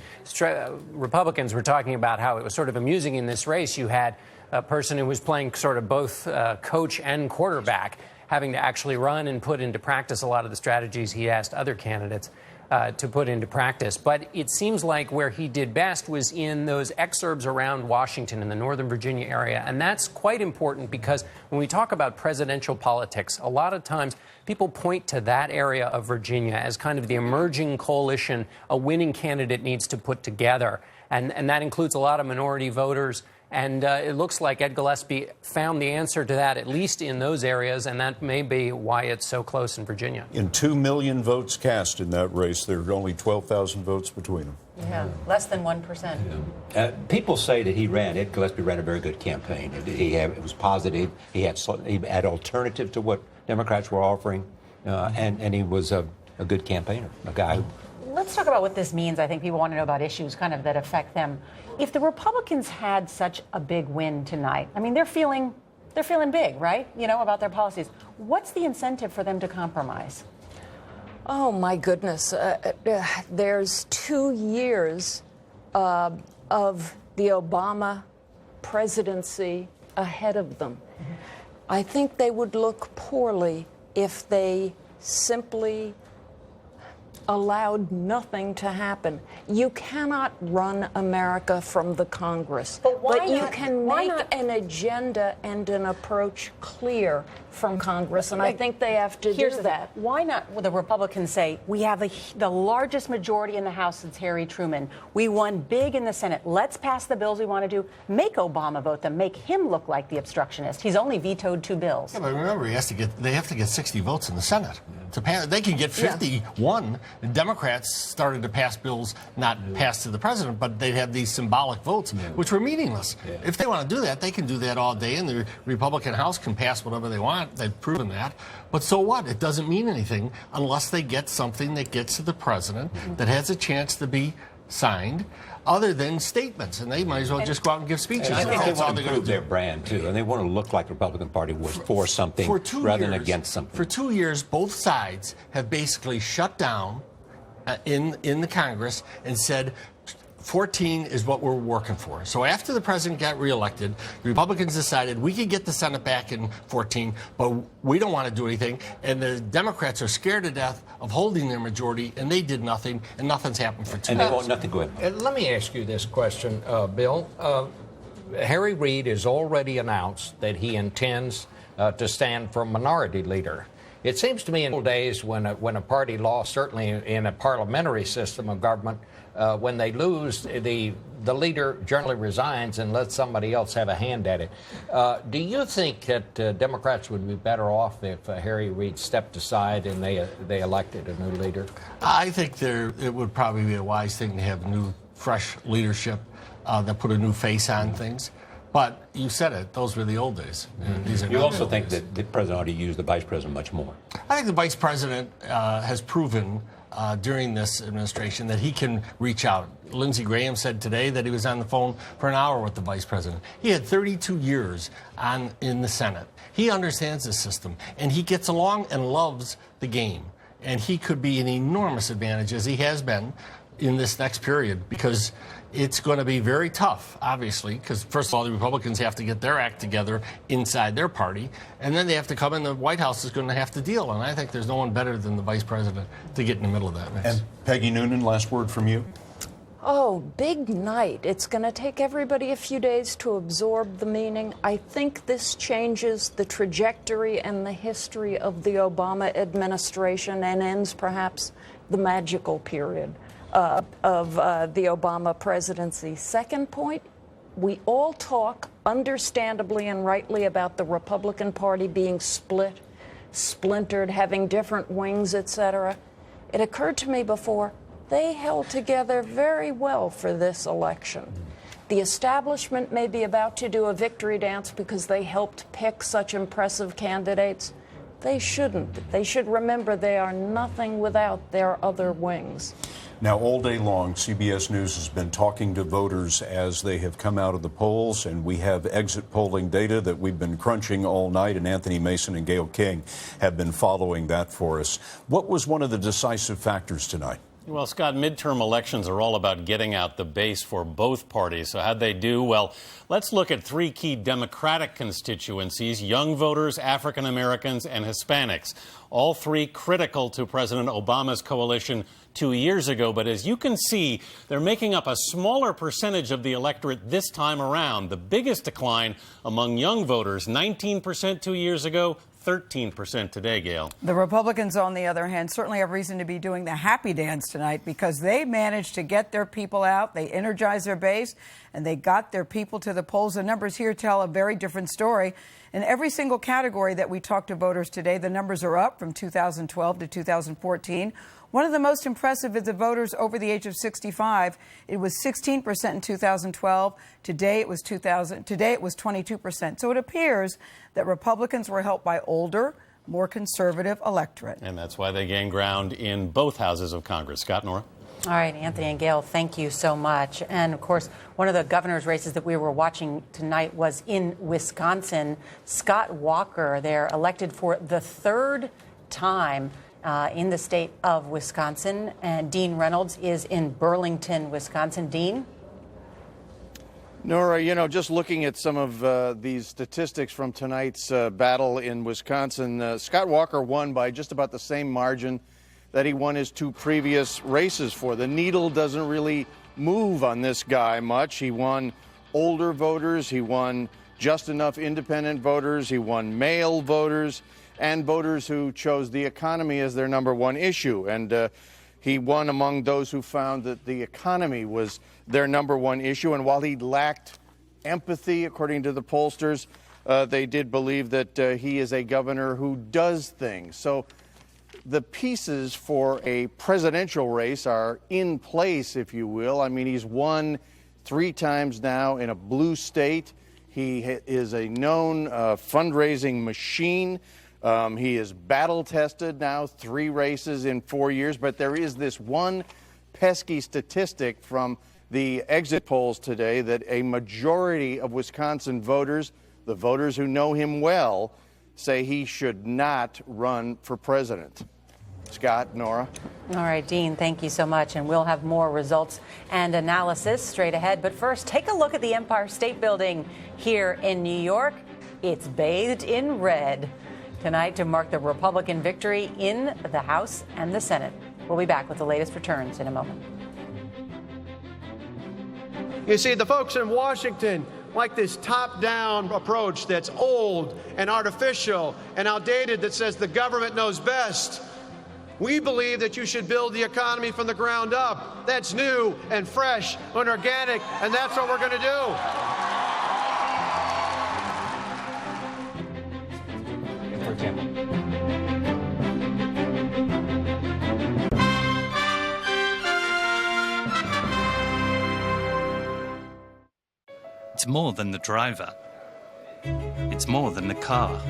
Republicans were talking about how it was sort of amusing in this race. You had a person who was playing sort of both coach and quarterback, having to actually run and put into practice a lot of the strategies he asked other candidates. to put into practice. But it seems like where he did best was in those exurbs around Washington in the Northern Virginia area. And that's quite important because when we talk about presidential politics, a lot of times people point to that area of Virginia as kind of the emerging coalition a winning candidate needs to put together. And that includes a lot of minority voters. And it looks like Ed Gillespie found the answer to that, at least in those areas, and that may be why it's so close in Virginia. In 2 million votes cast in that race, there are only 12,000 votes between them. Yeah, less than 1%. People say that Ed Gillespie ran a very good campaign. It was positive. He had alternative to what Democrats were offering, and he was a good campaigner, a guy who... Let's talk about what this means. I think people want to know about issues kind of that affect them. If the Republicans had such a big win tonight, I mean, they're feeling big, right? You know, about their policies. What's the incentive for them to compromise? Oh, my goodness. There's 2 years of the Obama presidency ahead of them. Mm-hmm. I think they would look poorly if they simply allowed nothing to happen. You cannot run America from the Congress, but you can make an agenda and an approach clear from Congress, and I think they have to do that. Why not will the Republicans say, we have the largest majority in the House since Harry Truman. We won big in the Senate. Let's pass the bills we want to do. Make Obama vote them. Make him look like the obstructionist. He's only vetoed 2 bills. Yeah, but remember, they have to get 60 votes in the Senate. To pass, they can get 51. Yeah. The Democrats started to pass bills not passed to the president, but they'd have these symbolic votes, which were meaningless. Yeah. If they want to do that, they can do that all day, and the Republican House can pass whatever they want. They've proven that. But so what? It doesn't mean anything unless they get something that gets to the president that has a chance to be signed, other than statements, and they might as well just go out and give speeches. I think they want to improve their brand, too, and they want to look like the Republican Party was for something rather than against something. For 2 years, both sides have basically shut down in the Congress and said 14 is what we're working for. So after the president got reelected, the Republicans decided we could get the Senate back in 14, but we don't want to do anything. And the Democrats are scared to death of holding their majority, and they did nothing, and nothing's happened for 2 years. And they want nothing good. Let me ask you this question, Bill. Harry Reid has already announced that he intends to stand for minority leader. It seems to me in old days when a party lost, certainly in a parliamentary system of government, when they lose, the leader generally resigns and lets somebody else have a hand at it. Do you think that Democrats would be better off if Harry Reid stepped aside and they elected a new leader? I think it would probably be a wise thing to have new, fresh leadership that put a new face on things. But you said it; those were the old days. These are you also think that the president ought to use the vice president much more? I think the vice president has proven during this administration that he can reach out. Lindsey Graham said today that he was on the phone for an hour with the vice president. He had 32 years in the Senate. He understands the system, and he gets along and loves the game. And he could be an enormous advantage, as he has been, in this next period, because it's going to be very tough, obviously, because first of all, the Republicans have to get their act together inside their party, and then they have to come in. The White House is going to have to deal, and I think there's no one better than the vice president to get in the middle of that mess. And Peggy Noonan, last word from you. Oh, big night. It's going to take everybody a few days to absorb the meaning. I think this changes the trajectory and the history of the Obama administration and ends perhaps the magical period of the Obama presidency. Second point, we all talk understandably and rightly about the Republican Party being split, splintered, having different wings, etc. It occurred to me before, they held together very well for this election. The establishment may be about to do a victory dance because they helped pick such impressive candidates. They shouldn't. They should remember they are nothing without their other wings. Now, all day long, CBS News has been talking to voters as they have come out of the polls, and we have exit polling data that we've been crunching all night, and Anthony Mason and Gayle King have been following that for us. What was one of the decisive factors tonight? Well, Scott, midterm elections are all about getting out the base for both parties. So how'd they do? Well, let's look at three key Democratic constituencies: young voters, African Americans, and Hispanics. All three critical to President Obama's coalition 2 years ago. But as you can see, they're making up a smaller percentage of the electorate this time around. The biggest decline among young voters, 19% 2 years ago, 13% today, Gail. The Republicans, on the other hand, certainly have reason to be doing the happy dance tonight because they managed to get their people out, they energized their base, and they got their people to the polls. The numbers here tell a very different story. In every single category that we talked to voters today, the numbers are up from 2012 to 2014. One of the most impressive is the voters over the age of 65. It was 16% in 2012. Today it was 22%. So it appears that Republicans were helped by older, more conservative electorate. And that's why they gained ground in both houses of Congress. Scott, Nora? All right, Anthony and Gail, thank you so much. And, of course, one of the governor's races that we were watching tonight was in Wisconsin. Scott Walker, they're elected for the third time in the state of Wisconsin. And Dean Reynolds is in Burlington, Wisconsin. Dean? Nora, you know, just looking at some of these statistics from tonight's battle in Wisconsin, Scott Walker won by just about the same margin that he won his two previous races for. The needle doesn't really move on this guy much. He won older voters, he won just enough independent voters, he won male voters, and voters who chose the economy as their number one issue. And he won among those who found that the economy was their number one issue. And while he lacked empathy, according to the pollsters, they did believe that he is a governor who does things. So the pieces for a presidential race are in place, if you will. I mean, he's won 3 times now in a blue state. He is a known fundraising machine. He is battle-tested now, 3 races in 4 years. But there is this one pesky statistic from the exit polls today that a majority of Wisconsin voters, the voters who know him well, say he should not run for president. Scott, Nora. All right, Dean, thank you so much. And we'll have more results and analysis straight ahead. But first, take a look at the Empire State Building here in New York. It's bathed in red tonight to mark the Republican victory in the House and the Senate. We'll be back with the latest returns in a moment. You see, the folks in Washington like this top-down approach that's old and artificial and outdated that says the government knows best. We believe that you should build the economy from the ground up. That's new and fresh and organic, and that's what we're going to do. For example. It's more than the driver. It's more than the car.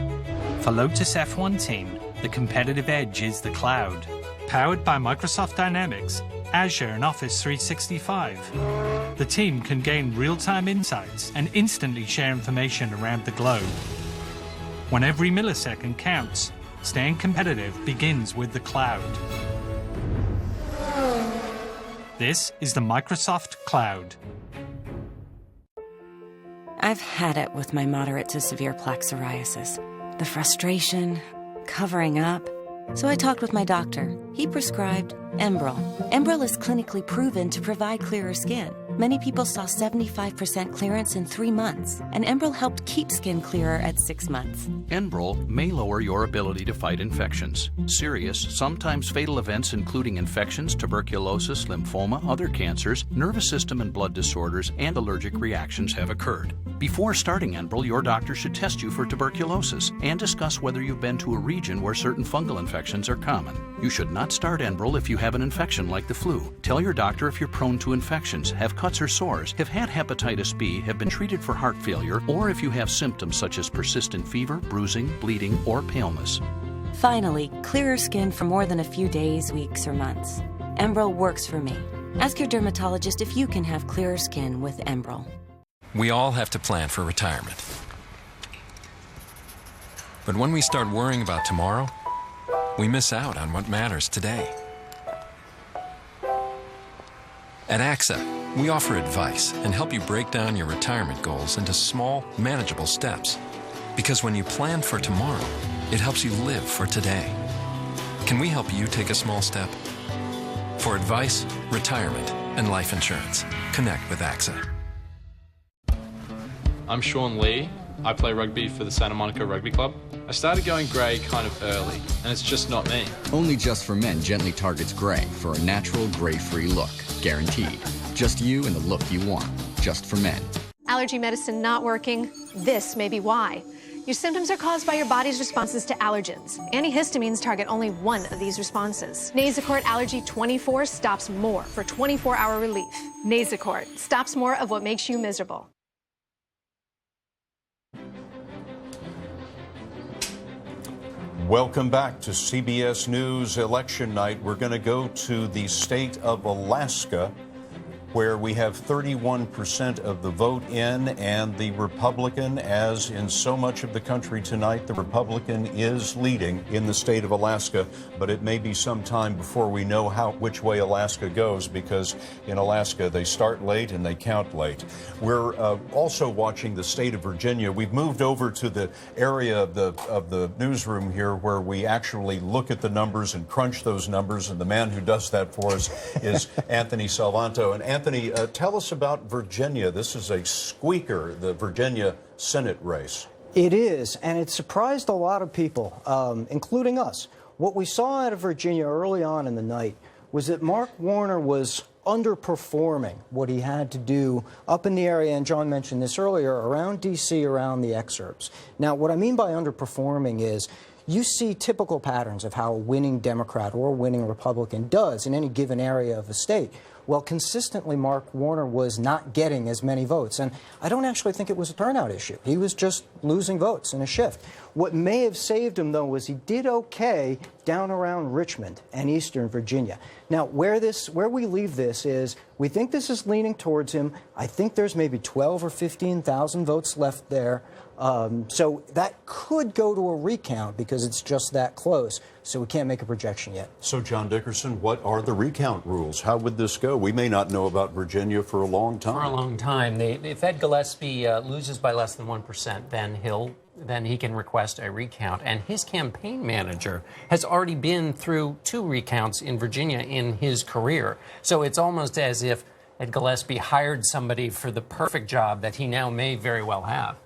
For Lotus F1 Team, the competitive edge is the cloud. Powered by Microsoft Dynamics, Azure, and Office 365, the team can gain real-time insights and instantly share information around the globe. When every millisecond counts, staying competitive begins with the cloud. This is the Microsoft Cloud. I've had it with my moderate to severe plaque psoriasis. The frustration, covering up. So I talked with my doctor. He prescribed Enbrel. Enbrel is clinically proven to provide clearer skin. Many people saw 75% clearance in 3 months, and Enbrel helped keep skin clearer at 6 months. Enbrel may lower your ability to fight infections. Serious, sometimes fatal events including infections, tuberculosis, lymphoma, other cancers, nervous system and blood disorders, and allergic reactions have occurred. Before starting Enbrel, your doctor should test you for tuberculosis and discuss whether you've been to a region where certain fungal infections are common. You should not start Enbrel if you have an infection like the flu. Tell your doctor if you're prone to infections, have cuts or sores, have had hepatitis B, have been treated for heart failure, or if you have symptoms such as persistent fever, bruising, bleeding, or paleness. Finally, clearer skin for more than a few days, weeks, or months. Enbrel works for me. Ask your dermatologist if you can have clearer skin with Enbrel. We all have to plan for retirement. But when we start worrying about tomorrow, we miss out on what matters today. At AXA, we offer advice and help you break down your retirement goals into small, manageable steps. Because when you plan for tomorrow, it helps you live for today. Can we help you take a small step? For advice, retirement, and life insurance, connect with AXA. I'm Sean Lee. I play rugby for the Santa Monica Rugby Club. I started going grey kind of early, and it's just not me. Only Just for Men gently targets grey for a natural grey-free look. Guaranteed. Just you and the look you want. Just for Men. Allergy medicine not working? This may be why. Your symptoms are caused by your body's responses to allergens. Antihistamines target only one of these responses. Nasacort Allergy 24 stops more for 24-hour relief. Nasacort stops more of what makes you miserable. Welcome back to CBS News Election Night. We're going to go to the state of Alaska, where we have 31% of the vote in, and the Republican, as in so much of the country tonight, the Republican is leading in the state of Alaska, but it may be some time before we know which way Alaska goes, because in Alaska they start late and they count late. We're also watching the state of Virginia. We've moved over to the area of the newsroom here where we actually look at the numbers and crunch those numbers, and the man who does that for us is Anthony Salvanto. And Anthony, tell us about Virginia. This is a squeaker, the Virginia Senate race. It is, and it surprised a lot of people, including us. What we saw out of Virginia early on in the night was that Mark Warner was underperforming what he had to do up in the area, and John mentioned this earlier, around D.C., around the exurbs. Now, what I mean by underperforming is you see typical patterns of how a winning Democrat or a winning Republican does in any given area of a state. Well, consistently, Mark Warner was not getting as many votes. And I don't actually think it was a turnout issue. He was just losing votes in a shift. What may have saved him, though, was he did okay down around Richmond and Eastern Virginia. Now, where we leave this is we think this is leaning towards him. I think there's maybe 12 or 15,000 votes left there. So that could go to a recount because it's just that close. So we can't make a projection yet. So, John Dickerson, what are the recount rules? How would this go? We may not know about Virginia for a long time. For a long time. If Ed Gillespie loses by less than 1%, then he can request a recount. And his campaign manager has already been through 2 recounts in Virginia in his career. So it's almost as if Ed Gillespie hired somebody for the perfect job that he now may very well have.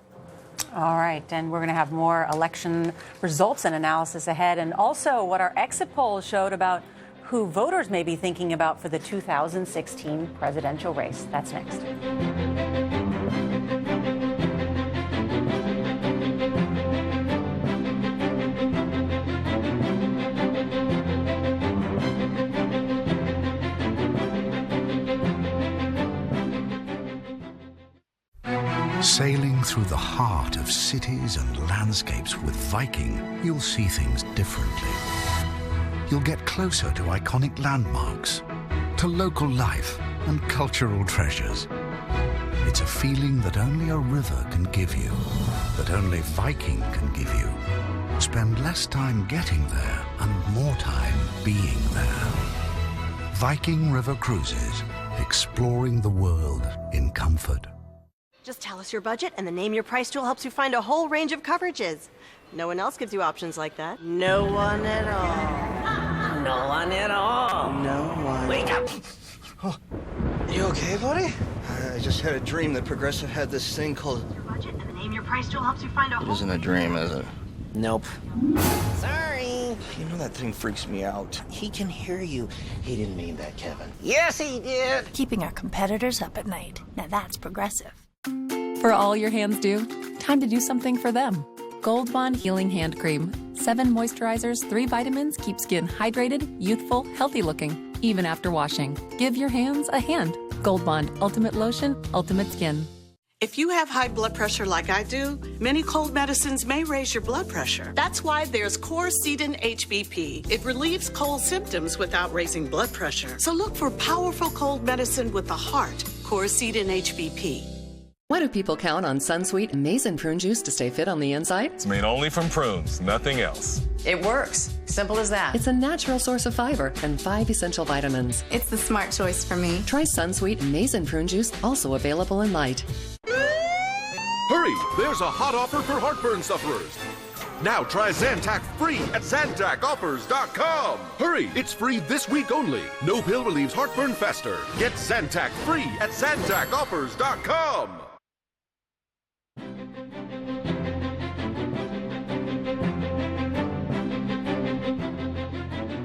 All right, and we're going to have more election results and analysis ahead, and also what our exit polls showed about who voters may be thinking about for the 2016 presidential race. That's next. Sailing through the heart of cities and landscapes with Viking, you'll see things differently. You'll get closer to iconic landmarks, to local life and cultural treasures. It's a feeling that only a river can give you, that only Viking can give you. Spend less time getting there and more time being there. Viking River Cruises, exploring the world in comfort. Just tell us your budget, and the Name Your Price tool helps you find a whole range of coverages. No one else gives you options like that. No one at all. No one at all. No one. Wake up! Oh, you okay, buddy? I just had a dream that Progressive had this thing called... Your budget, and the Name Your Price tool helps you find a whole... It isn't a dream, is it? Nope. Sorry. You know that thing freaks me out. He can hear you. He didn't mean that, Kevin. Yes, he did. Keeping our competitors up at night. Now that's Progressive. For all your hands do, time to do something for them. Gold Bond Healing Hand Cream. 7 moisturizers, 3 vitamins keep skin hydrated, youthful, healthy looking, even after washing. Give your hands a hand. Gold Bond Ultimate Lotion, Ultimate Skin. If you have high blood pressure like I do, many cold medicines may raise your blood pressure. That's why there's Coricidin HBP. It relieves cold symptoms without raising blood pressure. So look for powerful cold medicine with the heart, Coricidin HBP. Why do people count on Sunsweet Amazing Prune Juice to stay fit on the inside? It's made only from prunes, nothing else. It works. Simple as that. It's a natural source of fiber and 5 essential vitamins. It's the smart choice for me. Try Sunsweet Amazing Prune Juice, also available in light. Hurry! There's a hot offer for heartburn sufferers. Now try Zantac free at ZantacOffers.com. Hurry! It's free this week only. No pill relieves heartburn faster. Get Zantac free at ZantacOffers.com.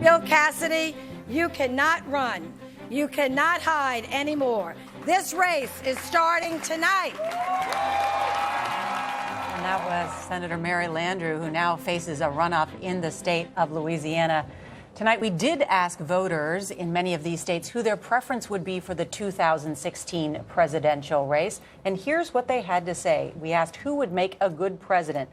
Bill Cassidy, you cannot run. You cannot hide anymore. This race is starting tonight. And that was Senator Mary Landrieu, who now faces a runoff in the state of Louisiana. Tonight, we did ask voters in many of these states who their preference would be for the 2016 presidential race. And here's what they had to say. We asked who would make a good president.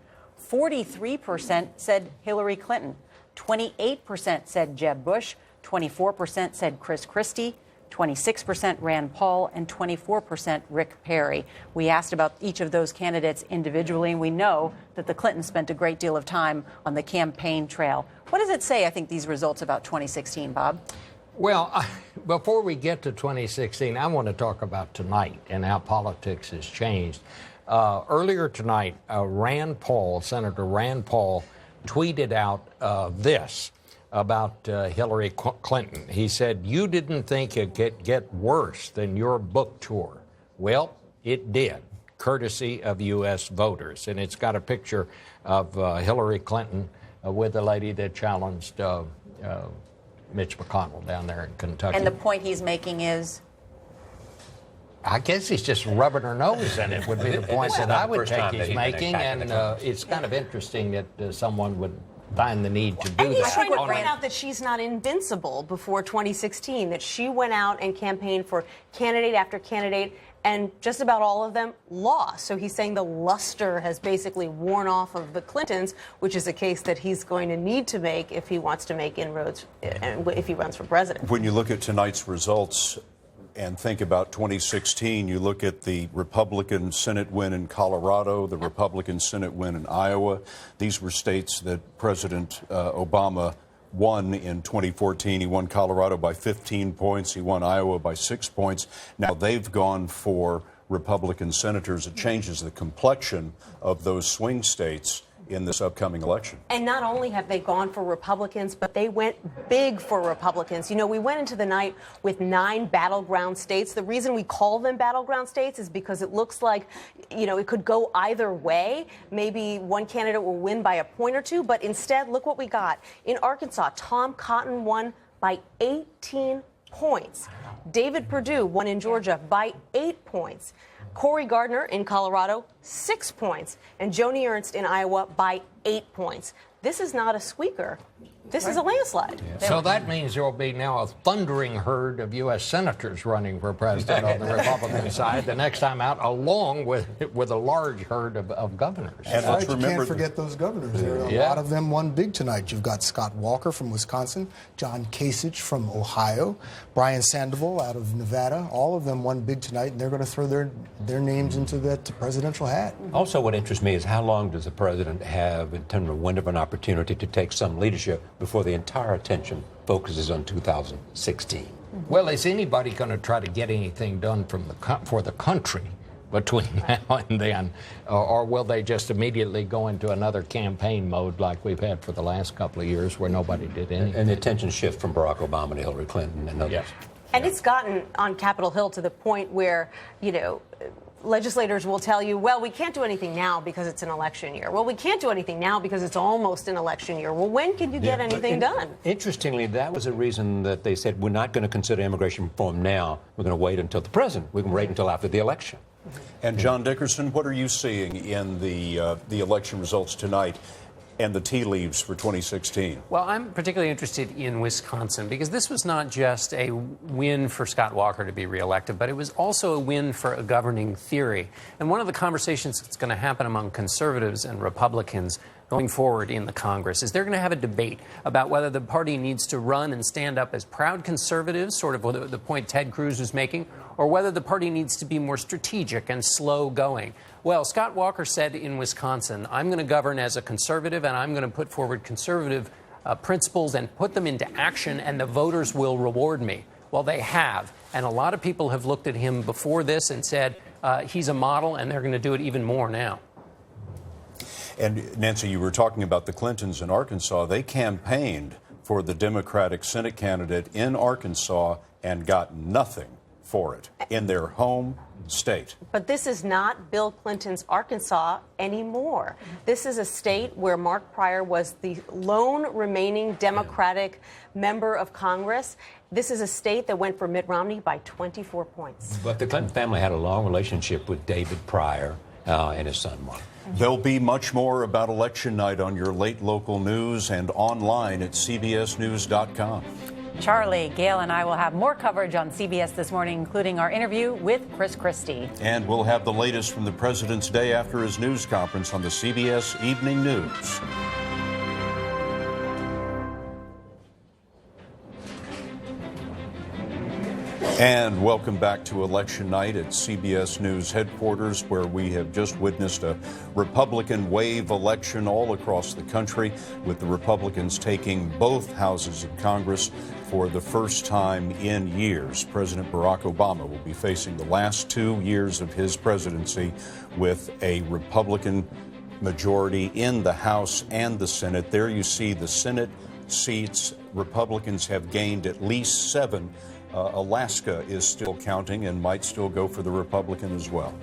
43% said Hillary Clinton. 28% said Jeb Bush, 24% said Chris Christie, 26% Rand Paul, and 24% Rick Perry. We asked about each of those candidates individually, and we know that the Clintons spent a great deal of time on the campaign trail. What does it say, I think, these results about 2016, Bob? Well, before we get to 2016, I want to talk about tonight and how politics has changed. Earlier tonight, Senator Rand Paul, tweeted out this about Hillary Clinton. He said, "You didn't think it could get worse than your book tour." Well, it did, courtesy of U.S. voters. And it's got a picture of Hillary Clinton with the lady that challenged Mitch McConnell down there in Kentucky. And the point he's making is? I guess he's just rubbing her nose in it would be the point that I would take he's making. And it's kind of interesting that someone would find the need to do that. And he's trying to point out that she's not invincible before 2016, that she went out and campaigned for candidate after candidate, and just about all of them lost. So he's saying the luster has basically worn off of the Clintons, which is a case that he's going to need to make if he wants to make inroads and if he runs for president. When you look at tonight's results and think about 2016, you look at the Republican Senate win in Colorado, the Republican Senate win in Iowa. These were states that President Obama won in 2014. He won Colorado by 15 points. He won Iowa by 6 points. Now they've gone for Republican senators. It changes the complexion of those swing states in this upcoming election. And not only have they gone for Republicans, but they went big for Republicans. You know, we went into the night with 9 battleground states. The reason we call them battleground states is because it looks like, you know, it could go either way. Maybe one candidate will win by a point or two, but instead, look what we got. In Arkansas, Tom Cotton won by 18 points. David Perdue won in Georgia by 8 points. Cory Gardner in Colorado, 6 points. And Joni Ernst in Iowa by 8 points. This is not a squeaker. This is a landslide. Yeah. So that means there will be now a thundering herd of U.S. senators running for president on the Republican side the next time out, along with a large herd of governors. And right, you can't forget those governors. There are a lot of them won big tonight. You've got Scott Walker from Wisconsin, John Kasich from Ohio, Brian Sandoval out of Nevada. All of them won big tonight, and they're going to throw their names into that presidential hat. Also, what interests me is how long does the president have in terms of window of an opportunity to take some leadership before the entire attention focuses on 2016. Well, is anybody going to try to get anything done for the country between now and then? Or will they just immediately go into another campaign mode like we've had for the last couple of years where nobody did anything? And the attention shift from Barack Obama to Hillary Clinton and others. Yes. And it's gotten on Capitol Hill to the point where, you know, legislators will tell you, well, we can't do anything now because it's an election year. Well, we can't do anything now because it's almost an election year. Well, when can you get anything done? Interestingly, that was a reason that they said we're not going to consider immigration reform now. We're going to wait until the president. We can wait until after the election. And John Dickerson, what are you seeing in the election results tonight and the tea leaves for 2016? Well, I'm particularly interested in Wisconsin because this was not just a win for Scott Walker to be reelected, but it was also a win for a governing theory. And one of the conversations that's going to happen among conservatives and Republicans going forward in the Congress is they're going to have a debate about whether the party needs to run and stand up as proud conservatives, sort of the point Ted Cruz was making, or whether the party needs to be more strategic and slow going. Well, Scott Walker said in Wisconsin, I'm going to govern as a conservative and I'm going to put forward conservative principles and put them into action, and the voters will reward me. Well, they have. And a lot of people have looked at him before this and said he's a model, and they're going to do it even more now. And Nancy, you were talking about the Clintons in Arkansas. They campaigned for the Democratic Senate candidate in Arkansas and got nothing for it in their home state. But this is not Bill Clinton's Arkansas anymore. This is a state where Mark Pryor was the lone remaining Democratic member of Congress. This is a state that went for Mitt Romney by 24 points. But the Clinton family had a long relationship with David Pryor and his son Mark. There'll be much more about election night on your late local news and online at cbsnews.com. Charlie, Gail, and I will have more coverage on CBS this morning, including our interview with Chris Christie. And we'll have the latest from the president's day after his news conference on the CBS Evening News. And welcome back to Election Night at CBS News headquarters, where we have just witnessed a Republican wave election all across the country, with the Republicans taking both houses of Congress for the first time in years. President Barack Obama will be facing the last 2 years of his presidency with a Republican majority in the House and the Senate. There you see the Senate seats. Republicans have gained at least 7. Alaska is still counting and might still go for the Republican as well.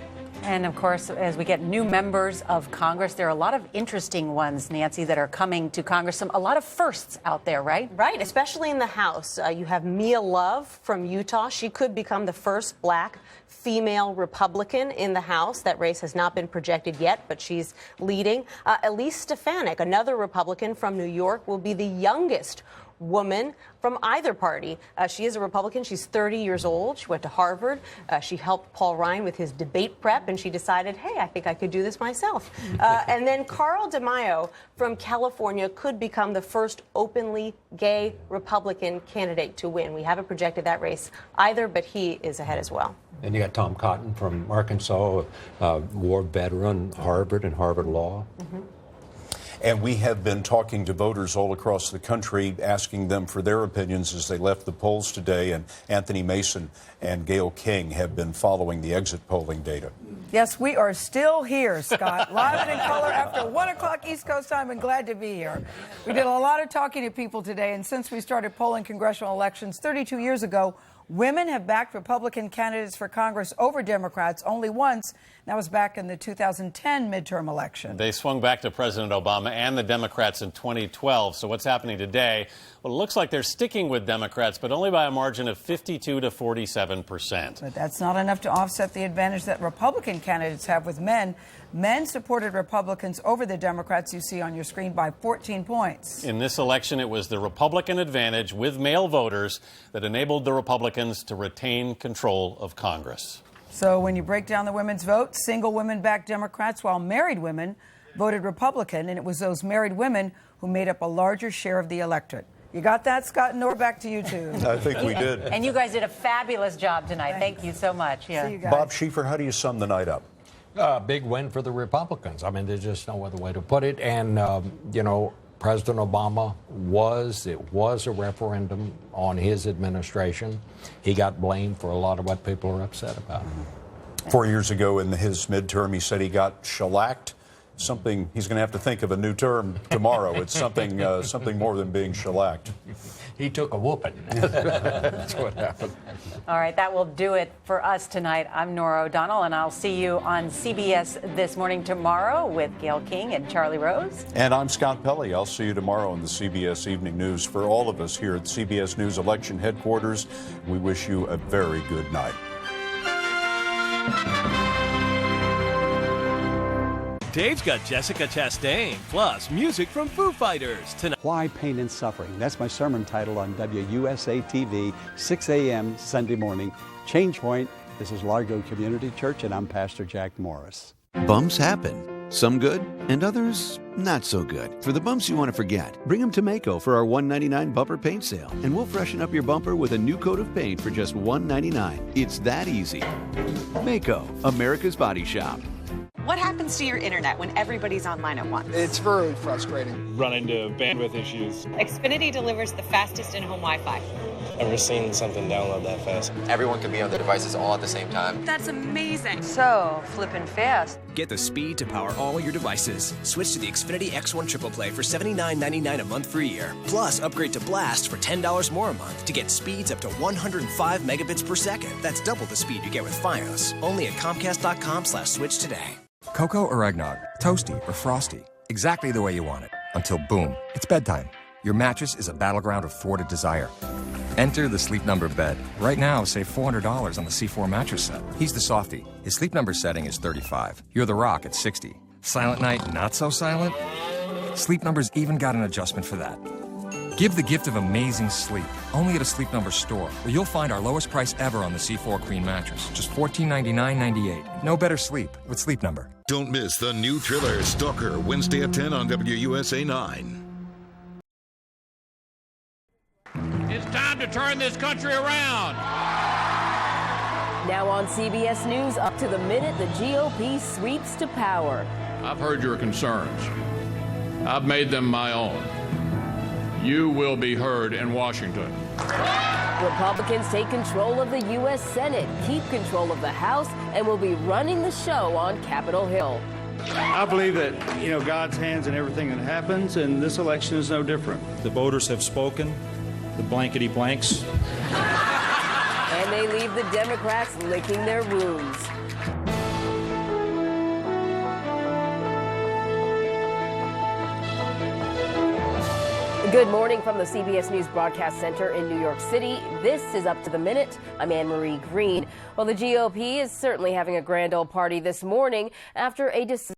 And of course, as we get new members of Congress, there are a lot of interesting ones, Nancy, that are coming to Congress. A lot of firsts out there, right? Right, especially in the House. You have Mia Love from Utah. She could become the first black female Republican in the House. That race has not been projected yet, but she's leading. Elise Stefanik, another Republican from New York, will be the youngest woman from either party. She is a Republican. She's 30 years old. She went to Harvard. She helped Paul Ryan with his debate prep, and she decided, hey, I think I could do this myself. And then Carl DeMaio from California could become the first openly gay Republican candidate to win. We haven't projected that race either, but he is ahead as well. And you got Tom Cotton from Arkansas, war veteran, Harvard and Harvard Law. Mm-hmm. And we have been talking to voters all across the country, asking them for their opinions as they left the polls today. And Anthony Mason and Gayle King have been following the exit polling data. Yes, we are still here, Scott. Live and in color after 1 o'clock East Coast time, and glad to be here. We did a lot of talking to people today, and since we started polling congressional elections 32 years ago, women have backed Republican candidates for Congress over Democrats only once. That was back in the 2010 midterm election. They swung back to President Obama and the Democrats in 2012. So what's happening today? Well, it looks like they're sticking with Democrats, but only by a margin of 52 to 47%. But that's not enough to offset the advantage that Republican candidates have with men. Men supported Republicans over the Democrats you see on your screen by 14 points. In this election, it was the Republican advantage with male voters that enabled the Republicans to retain control of Congress. So when you break down the women's vote, single women backed Democrats while married women voted Republican, and it was those married women who made up a larger share of the electorate. You got that, Scott and Nora? Back to you two. I think we did. And you guys did a fabulous job tonight. Thank you so much. Yeah. See you guys. Bob Schieffer, how do you sum the night up? Big win for the Republicans. I mean, there's just no other way to put it. And, President Obama was a referendum on his administration. He got blamed for a lot of what people are upset about. 4 years ago in his midterm, he said he got shellacked. Something he's going to have to think of a new term tomorrow. It's something more than being shellacked. He took a whooping. That's what happened. All right, that will do it for us tonight. I'm Nora O'Donnell, and I'll see you on CBS This Morning tomorrow with Gayle King and Charlie Rose. And I'm Scott Pelley. I'll see you tomorrow on the CBS Evening News. For all of us here at CBS News Election Headquarters, we wish you a very good night. Dave's got Jessica Chastain, plus music from Foo Fighters tonight. Why Pain and Suffering? That's my sermon title on WUSA TV, 6 a.m. Sunday morning. Change Point. This is Largo Community Church, and I'm Pastor Jack Morris. Bumps happen. Some good, and others not so good. For the bumps you want to forget, bring them to Maaco for our $1.99 bumper paint sale, and we'll freshen up your bumper with a new coat of paint for just $1.99. It's that easy. Maaco, America's Body Shop. What happens to your internet when everybody's online at once? It's very frustrating. Run into bandwidth issues. Xfinity delivers the fastest in-home Wi-Fi. Never seen something download that fast. Everyone can be on their devices all at the same time. That's amazing. So, flipping fast. Get the speed to power all your devices. Switch to the Xfinity X1 Triple Play for $79.99 a month for a year. Plus, upgrade to Blast for $10 more a month to get speeds up to 105 megabits per second. That's double the speed you get with Fios. Only at Comcast.com/switch today. Cocoa or eggnog, toasty or frosty, exactly the way you want it. Until boom, it's bedtime. Your mattress is a battleground of thwarted desire. Enter the Sleep Number bed. Right now, save $400 on the C4 mattress set. He's the softie. His Sleep Number setting is 35. You're the rock at 60. Silent night, not so silent? Sleep Number's even got an adjustment for that. Give the gift of amazing sleep, only at a Sleep Number store, where you'll find our lowest price ever on the C4 Queen mattress, just $1499.98. No better sleep with Sleep Number. Don't miss the new thriller, Stalker, Wednesday at 10 on WUSA 9. It's time to turn this country around. Now on CBS News, up to the minute, the GOP sweeps to power. I've heard your concerns. I've made them my own. You will be heard in Washington. Republicans take control of the U.S. Senate, keep control of the House, and will be running the show on Capitol Hill. I believe that, God's hands in everything that happens, and this election is no different. The voters have spoken, the blankety blanks. And they leave the Democrats licking their wounds. Good morning from the CBS News Broadcast Center in New York City. This is Up to the Minute. I'm Anne-Marie Green. Well, the GOP is certainly having a grand old party this morning after a decision